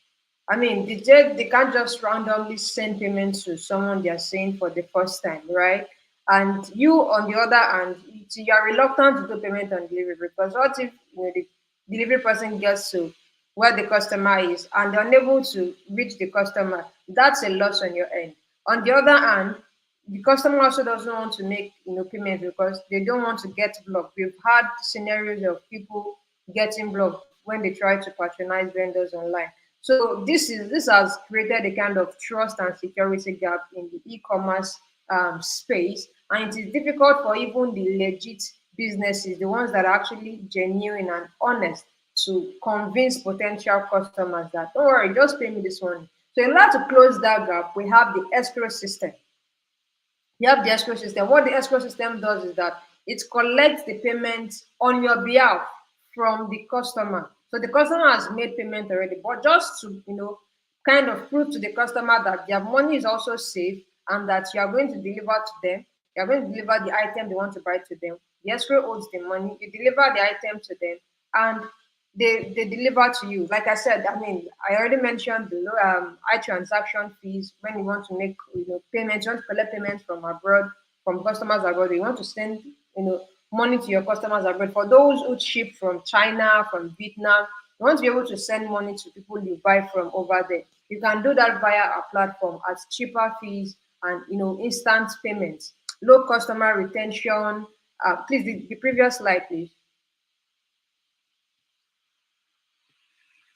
I mean, they can't just randomly send payment to someone they're seeing for the first time, right? And you, on the other hand, you're reluctant to do payment on delivery because what if the delivery person gets to where the customer is and they're unable to reach the customer? That's a loss on your end. On the other hand, the customer also doesn't want to make payment because they don't want to get blocked. We've had scenarios of people getting blocked when they try to patronize vendors online. So this has created a kind of trust and security gap in the e-commerce space, and it is difficult for even the legit businesses, the ones that are actually genuine and honest, to convince potential customers that don't worry, just pay me this money. So in order to close that gap, we have the escrow system. You have the escrow system. What the escrow system does is that it collects the payment on your behalf from the customer. So the customer has made payment already, but just to kind of prove to the customer that their money is also safe and that you are going to deliver to them. You are going to deliver the item they want to buy to them. The escrow owes the money. You deliver the item to them, and they deliver to you. Like I said, I mean, I already mentioned the high transaction fees when you want to make payments, you want to collect payments from abroad, from customers abroad. You want to send money to your customers abroad. For those who ship from China, from Vietnam, you want to be able to send money to people you buy from over there. You can do that via our platform at cheaper fees and instant payments, low customer retention. Please, the previous slide, please.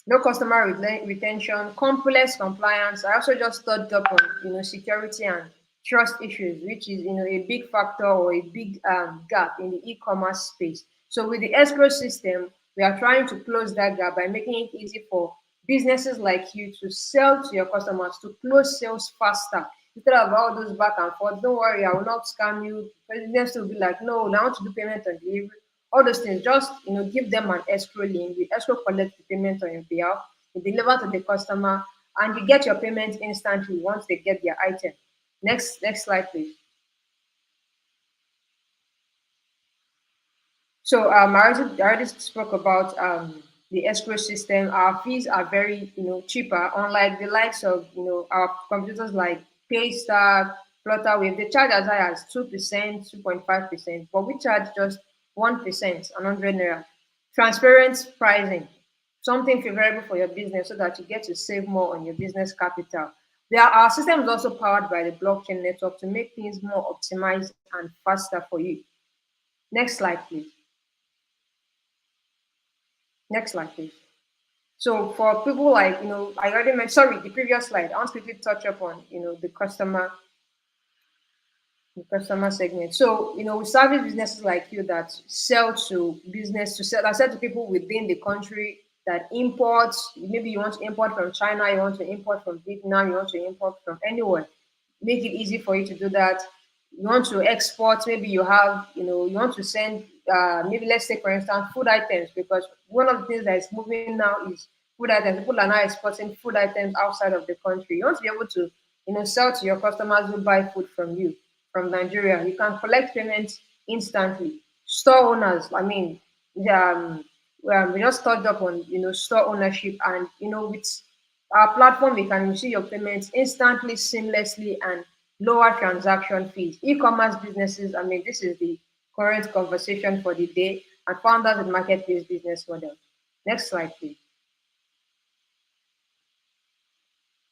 No customer retention, complex compliance. I also just touched up on security and trust issues, which is a big factor or a big gap in the e-commerce space. So with the escrow system, we are trying to close that gap by making it easy for businesses like you to sell to your customers, to close sales faster. Instead of all those back and forth, don't worry, I will not scam you. Business will be like, no, I want to do payment on delivery. All those things, just give them an escrow link. The escrow collect the payment on your behalf, you deliver to the customer, and you get your payment instantly once they get their item. Next slide, please. So I already spoke about the escrow system. Our fees are very cheaper, unlike the likes of our competitors like Paystar, Flutterwave. They charge as high as 2%, 2.5%, but we charge just 1%, 100 naira. Transparent pricing, something favorable for your business so that you get to save more on your business capital. Our system is also powered by the blockchain network to make things more optimized and faster for you. Next slide, please. Next slide, please. So for people like, I already mentioned, sorry, the previous slide, I want to quickly touch upon, the customer segment. So, we service businesses like you that sell to that sell to people within the country, that imports. Maybe you want to import from China, you want to import from Vietnam, you want to import from anywhere. Make it easy for you to do that. You want to export, maybe you have, you want to send, maybe let's say, for instance, food items, because one of the things that is moving now is food items. People are now exporting food items outside of the country. You want to be able to, sell to your customers who buy food from you from Nigeria. You can collect payments instantly. Store owners, I mean, we just touched up on store ownership, and with our platform, you can receive your payments instantly, seamlessly, and lower transaction fees. E-commerce businesses, I mean, this is the current conversation for the day, and founders with marketplace business models. Next slide, please.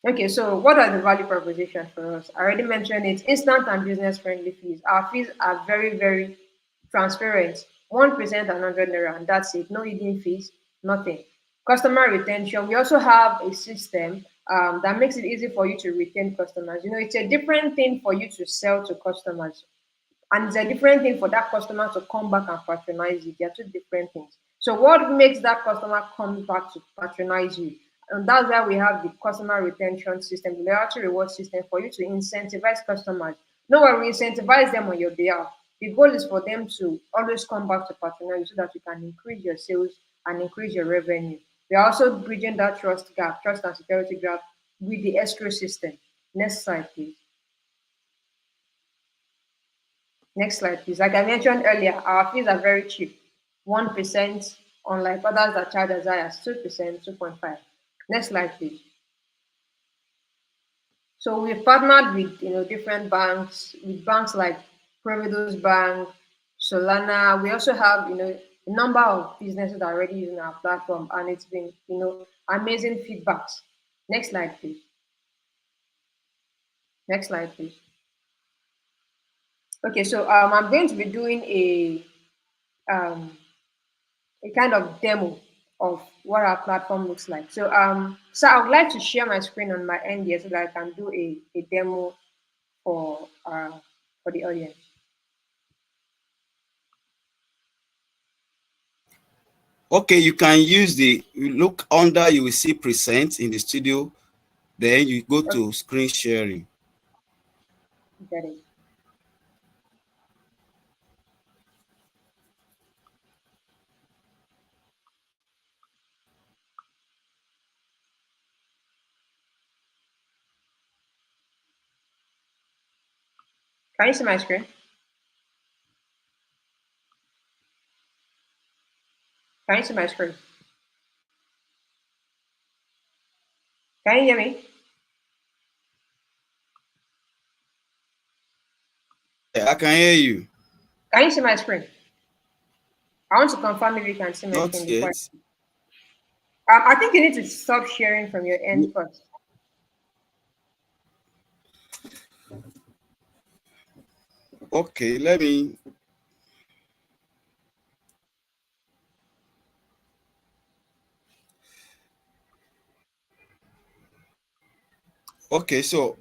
Okay, so what are the value propositions for us? I already mentioned it. Instant and business friendly fees. Our fees are very, very transparent. 1% and 100 naira, and that's it. No hidden fees, nothing. Customer retention. We also have a system that makes it easy for you to retain customers. It's a different thing for you to sell to customers, and it's a different thing for that customer to come back and patronize you. They are two different things. So what makes that customer come back to patronize you? And that's why we have the customer retention system, the loyalty reward system, for you to incentivize customers. No worry, we incentivize them on your behalf. The goal is for them to always come back to patronize you so that you can increase your sales and increase your revenue. We are also bridging that trust and security gap with the escrow system. Next slide, please. Next slide, please. Like I mentioned earlier, our fees are very cheap. 1%, unlike others that charge as high as 2%, 2.5%. Next slide, please. So we've partnered with different banks, with banks like Providus Bank, Solana. We also have a number of businesses that are already using our platform, and it's been amazing feedbacks. Next slide, please. Next slide, please. Okay, so I'm going to be doing a kind of demo of what our platform looks like. So I would like to share my screen on my end here so that I can do a demo for the audience. Okay, you can use you look under, you will see present in the studio, then you go to screen sharing. Got it. Can you see my screen? Can you see my screen? Can you hear me? Yeah, I can hear you. Can you see my screen? I want to confirm if you can see my Not screen before. yet. I think you need to stop sharing from your end first. Okay, let me. Okay, so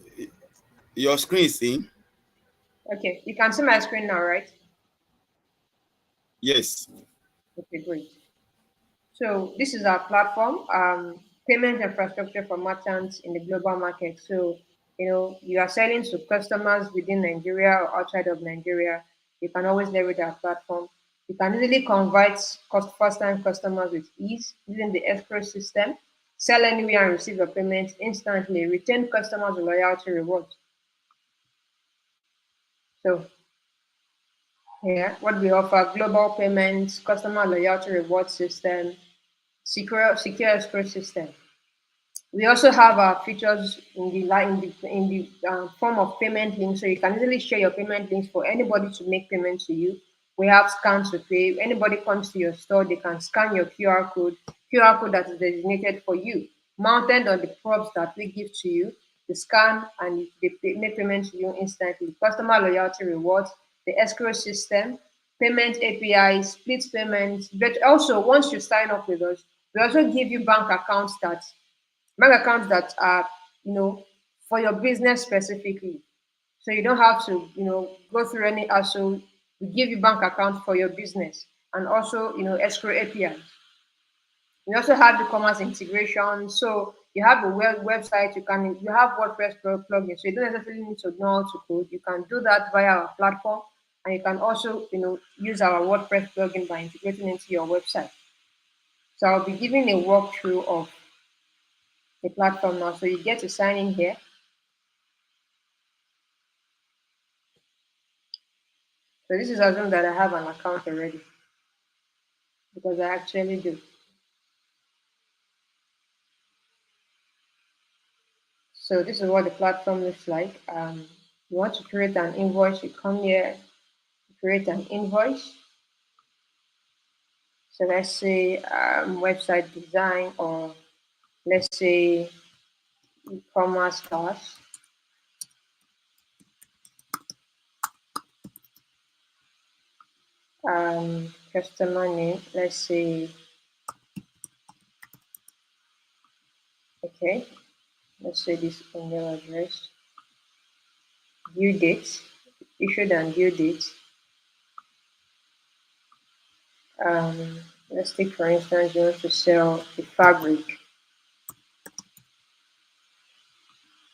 your screen is in. Okay, you can see my screen now, right? Yes. Okay, great. So this is our platform, payment infrastructure for merchants in the global market. So, you are selling to customers within Nigeria or outside of Nigeria. You can always leverage our platform. You can easily convert first-time customers with ease using the escrow system, sell anywhere and receive your payment instantly, retain customers with loyalty rewards. So here, what we offer, global payments, customer loyalty reward system, secure escrow system. We also have our features in the form of payment links, so you can easily share your payment links for anybody to make payment to you. We have scan to pay. Anybody comes to your store, they can scan your QR code that is designated for you, mounted on the props that we give to you. They scan and make payment to you instantly. Customer loyalty rewards, the escrow system, payment API, split payments. But also, once you sign up with us, we also give you bank accounts that are for your business specifically, so you don't have to go through any hassle. We give you bank accounts for your business, and also escrow APIs. We also have the commerce integration, so you have a website. You have WordPress plugin, so you don't necessarily need to know how to code. You can do that via our platform, and you can also use our WordPress plugin by integrating into your website. So I'll be giving a walkthrough of the platform now. So you get to sign in here. So this is assume that I have an account already, because I actually do. So this is what the platform looks like. You want to create an invoice, you come here, create an invoice. So let's say website design, or let's say e-commerce class. Customer name, let's say, okay, let's say this email address, due date, issued and due date. Let's take for instance, you want to sell a fabric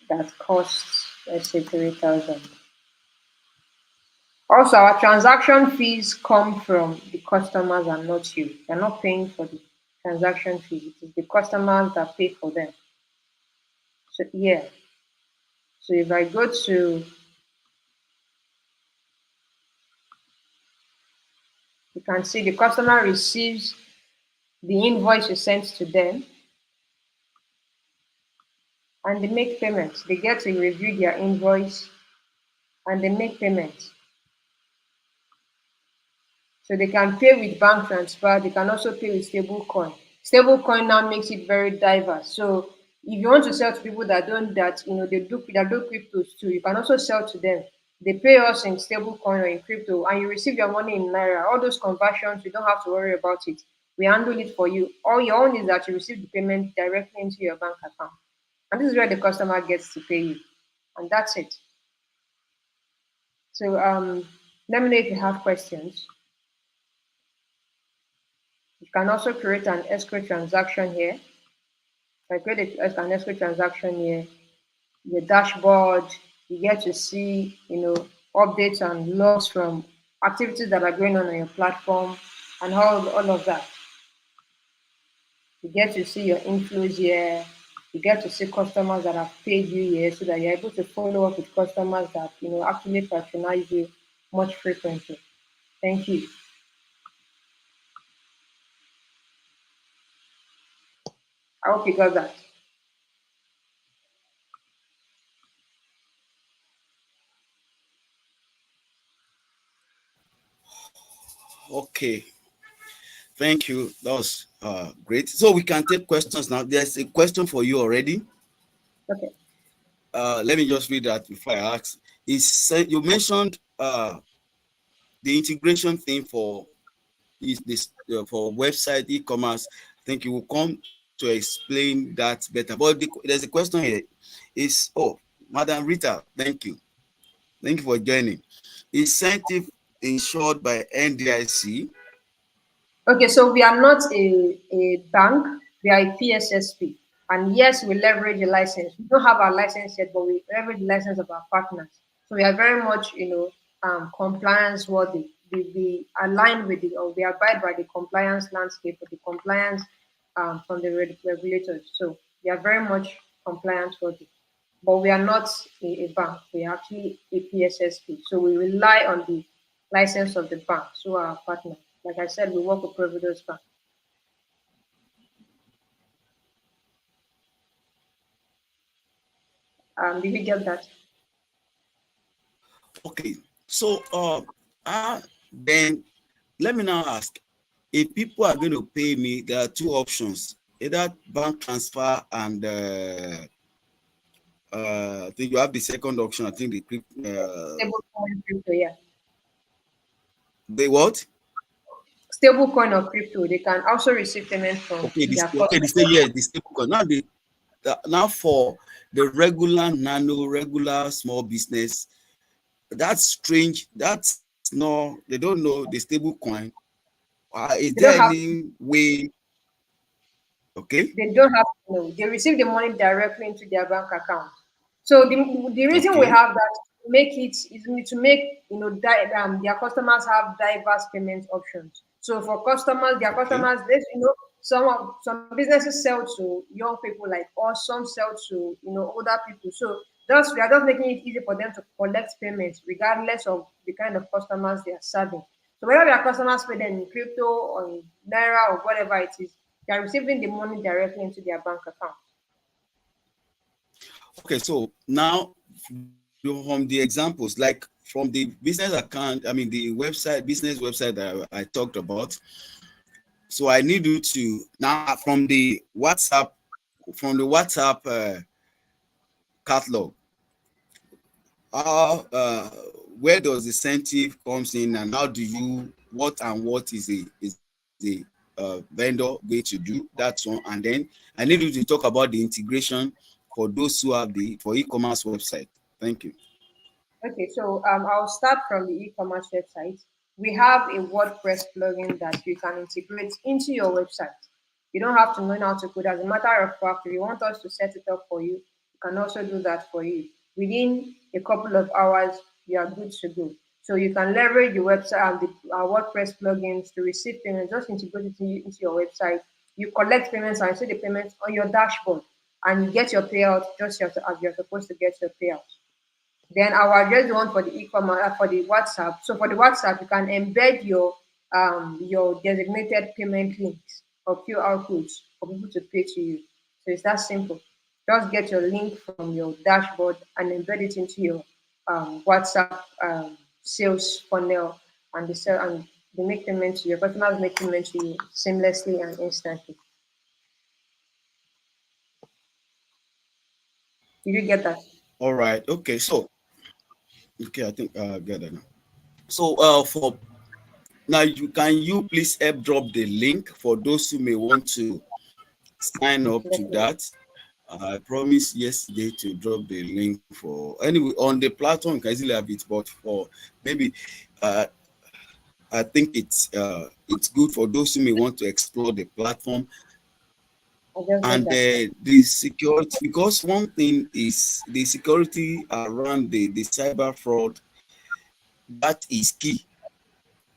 that costs, let's say, 3,000. Also, our transaction fees come from the customers and not you. You're not paying for the transaction fee. It is the customers that pay for them. So yeah. So if I go to, you can see the customer receives the invoice you sent to them, and they make payments. They get to review their invoice and they make payments. So they can pay with bank transfer. They can also pay with stable coin. Stable coin now makes it very diverse. So if you want to sell to people that don't that they do cryptos too, you can also sell to them. They pay us in stable coin or in crypto, and you receive your money in naira. All those conversions, you don't have to worry about it. We handle it for you. All your own is that you receive the payment directly into your bank account, and this is where the customer gets to pay you, and that's it. So let me know if you have questions. You can also create an escrow transaction here. If I create an escrow transaction here, your dashboard, you get to see, updates and logs from activities that are going on your platform, and all of that. You get to see your inflows here. You get to see customers that have paid you here, so that you're able to follow up with customers that actually patronize you much frequently. Thank you. I hope you got that. Okay. Thank you. That was great. So we can take questions now. There's a question for you already. Okay. Let me just read that before I ask. You mentioned the integration thing for is this for website e-commerce. I think you will come to explain that better. But there's a question here. Is Madam Rita, thank you. Thank you for joining. Incentive insured by NDIC. Okay, so we are not a bank, we are a PSSP. And yes, we leverage a license. We don't have our license yet, but we leverage the license of our partners. So we are very much, compliance worthy. We align with it, or we abide by the compliance landscape or the compliance from the regulators. So we are very much compliance worthy. But we are not a bank. We are actually a PSSP. So we rely on the license of the bank, so our partner. Like I said, we work with Providence Bank. Did you get that? Okay. So then let me now ask, if people are going to pay me, there are two options: either bank transfer and I think you have the second option. I think Stable coin crypto, yeah. the what? Stable coin or crypto, they can also receive payment from Okay, their okay, customer. yes, the stable coin. Now now for the regular nano, regular small business, that's strange. That's no, they don't know the stable coin. Is They don't there have any way? Okay, they don't have to know. They receive the money directly into their bank account. So the reason we okay, have that to make it is to make their customers have diverse payment options. So for customers, their okay, customers, some businesses sell to young people like us, some sell to older people. So thus we are just making it easy for them to collect payments regardless of the kind of customers they are serving. So whether their customers pay them in crypto or in naira or whatever it is, they are receiving the money directly into their bank account. okay. So now from the examples, like from the business account, I mean the website, business website that I talked about. So I need you to now from the WhatsApp catalog. How where does the incentive comes in, and how do you what is the vendor going to do? That's one. And then I need you to talk about the integration for those who have the for e-commerce website. Thank you. Okay, so I'll start from the e-commerce website. We have a WordPress plugin that you can integrate into your website. You don't have to know how to code. As a matter of fact, if you want us to set it up for you, we can also do that for you. Within a couple of hours, you are good to go. So you can leverage your website and our WordPress plugins to receive payments. Just integrate it into your website. You collect payments and see the payments on your dashboard, and you get your payout just as you're supposed to get your payout. Then I will address the one for the e-commerce for the WhatsApp. So for the WhatsApp, you can embed your designated payment links or QR codes for people to pay to you. So it's that simple. Just get your link from your dashboard and embed it into your WhatsApp sales funnel, and they make payment to your customers make payment to you seamlessly and instantly. Did you get that? All right. Okay. So okay, I think I get it now. So for now, you please help drop the link for those who may want to sign up to Definitely. that. I promised yesterday to drop the link for anyway on the platform. You can easily have it, but for maybe uh, I think it's good for those who may want to explore the platform I just did and that. the security. Because one thing is the security around the cyber fraud. That is key.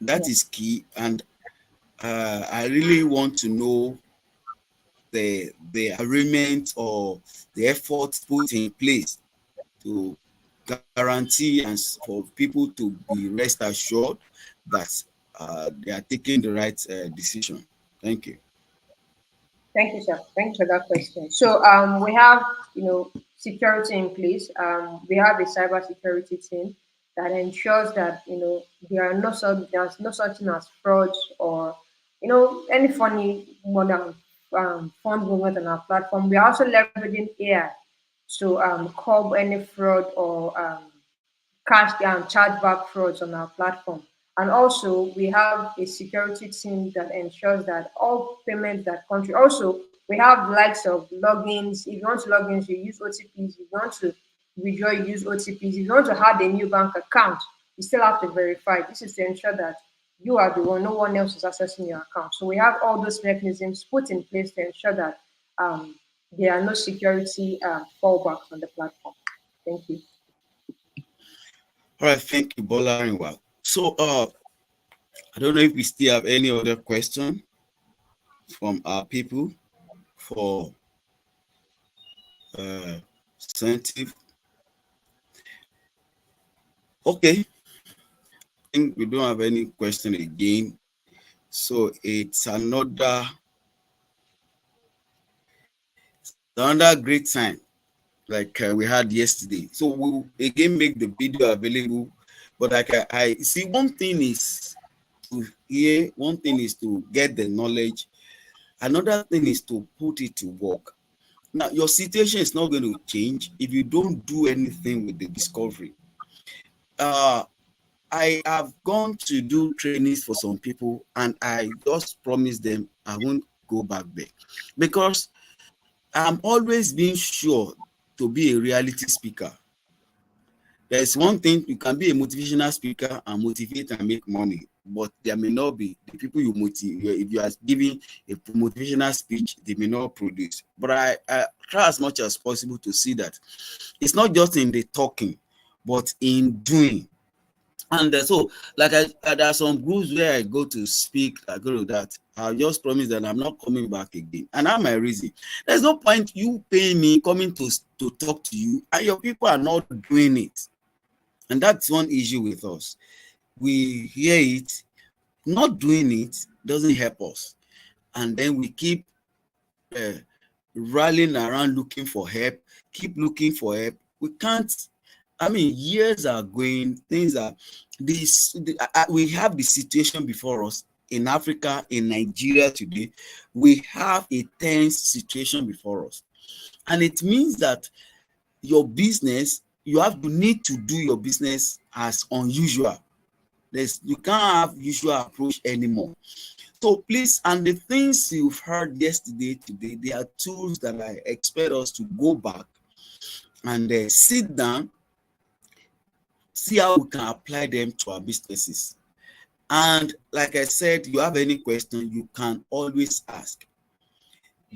That Yeah. is key, and I really want to know the arrangement or the efforts put in place to guarantee and for people to be rest assured that they are taking the right decision. Thank you. Thank you, sir. Thank you for that question. So we have security in place. We have a cyber security team that ensures that there's no such thing as fraud or any funny modern fund movement on our platform. We are also leveraging AI to curb any fraud or cash chargeback frauds on our platform. And also, we have a security team that ensures that all payments that come through. Also, we have likes of logins. If you want to log in, you use OTPs. If you want to withdraw, you use OTPs. If you want to add a new bank account, you still have to verify. This is to ensure that you are the one, no one else is accessing your account. So we have all those mechanisms put in place to ensure that there are no security fallbacks on the platform. Thank you. All right, thank you, Bola. So, I don't know if we still have any other question from our people for sensitive. Okay, I think we don't have any question again. So it's another great time like we had yesterday. So we'll again make the video available. But like I see, one thing is to hear, one thing is to get the knowledge, another thing is to put it to work. Now, your situation is not going to change if you don't do anything with the discovery. I have gone to do trainings for some people, and I just promised them I won't go back there because I'm always being sure to be a reality speaker. There's one thing, you can be a motivational speaker and motivate and make money, but there may not be the people you motivate. If you are giving a motivational speech, they may not produce. But I try as much as possible to see that it's not just in the talking, but in doing. And so, like there are some groups where I go to speak, I go to that. I just promise that I'm not coming back again. And that's my reason. There's no point you paying me coming to talk to you, and your people are not doing it. And that's one issue with us. We hear it, not doing it doesn't help us. And then we keep rallying around looking for help, keep looking for help. We can't. I mean, years are going, things are this. We have the situation before us in Africa, in Nigeria today. We have a tense situation before us, and it means that your business, you need to do your business as unusual. You can't have usual approach anymore. So please, and the things you've heard yesterday, today, they are tools that I expect us to go back and sit down, see how we can apply them to our businesses. And like I said, you have any question, you can always ask.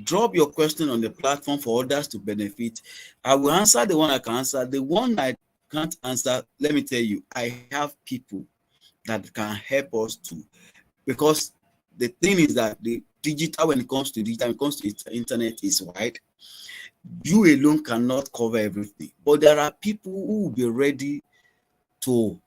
Drop your question on the platform for others to benefit. I will answer the one I can answer. The one I can't answer, let me tell you, I have people that can help us too. Because the thing is that the digital, when it comes to digital, when it comes to internet, is wide. You alone cannot cover everything. But there are people who will be ready to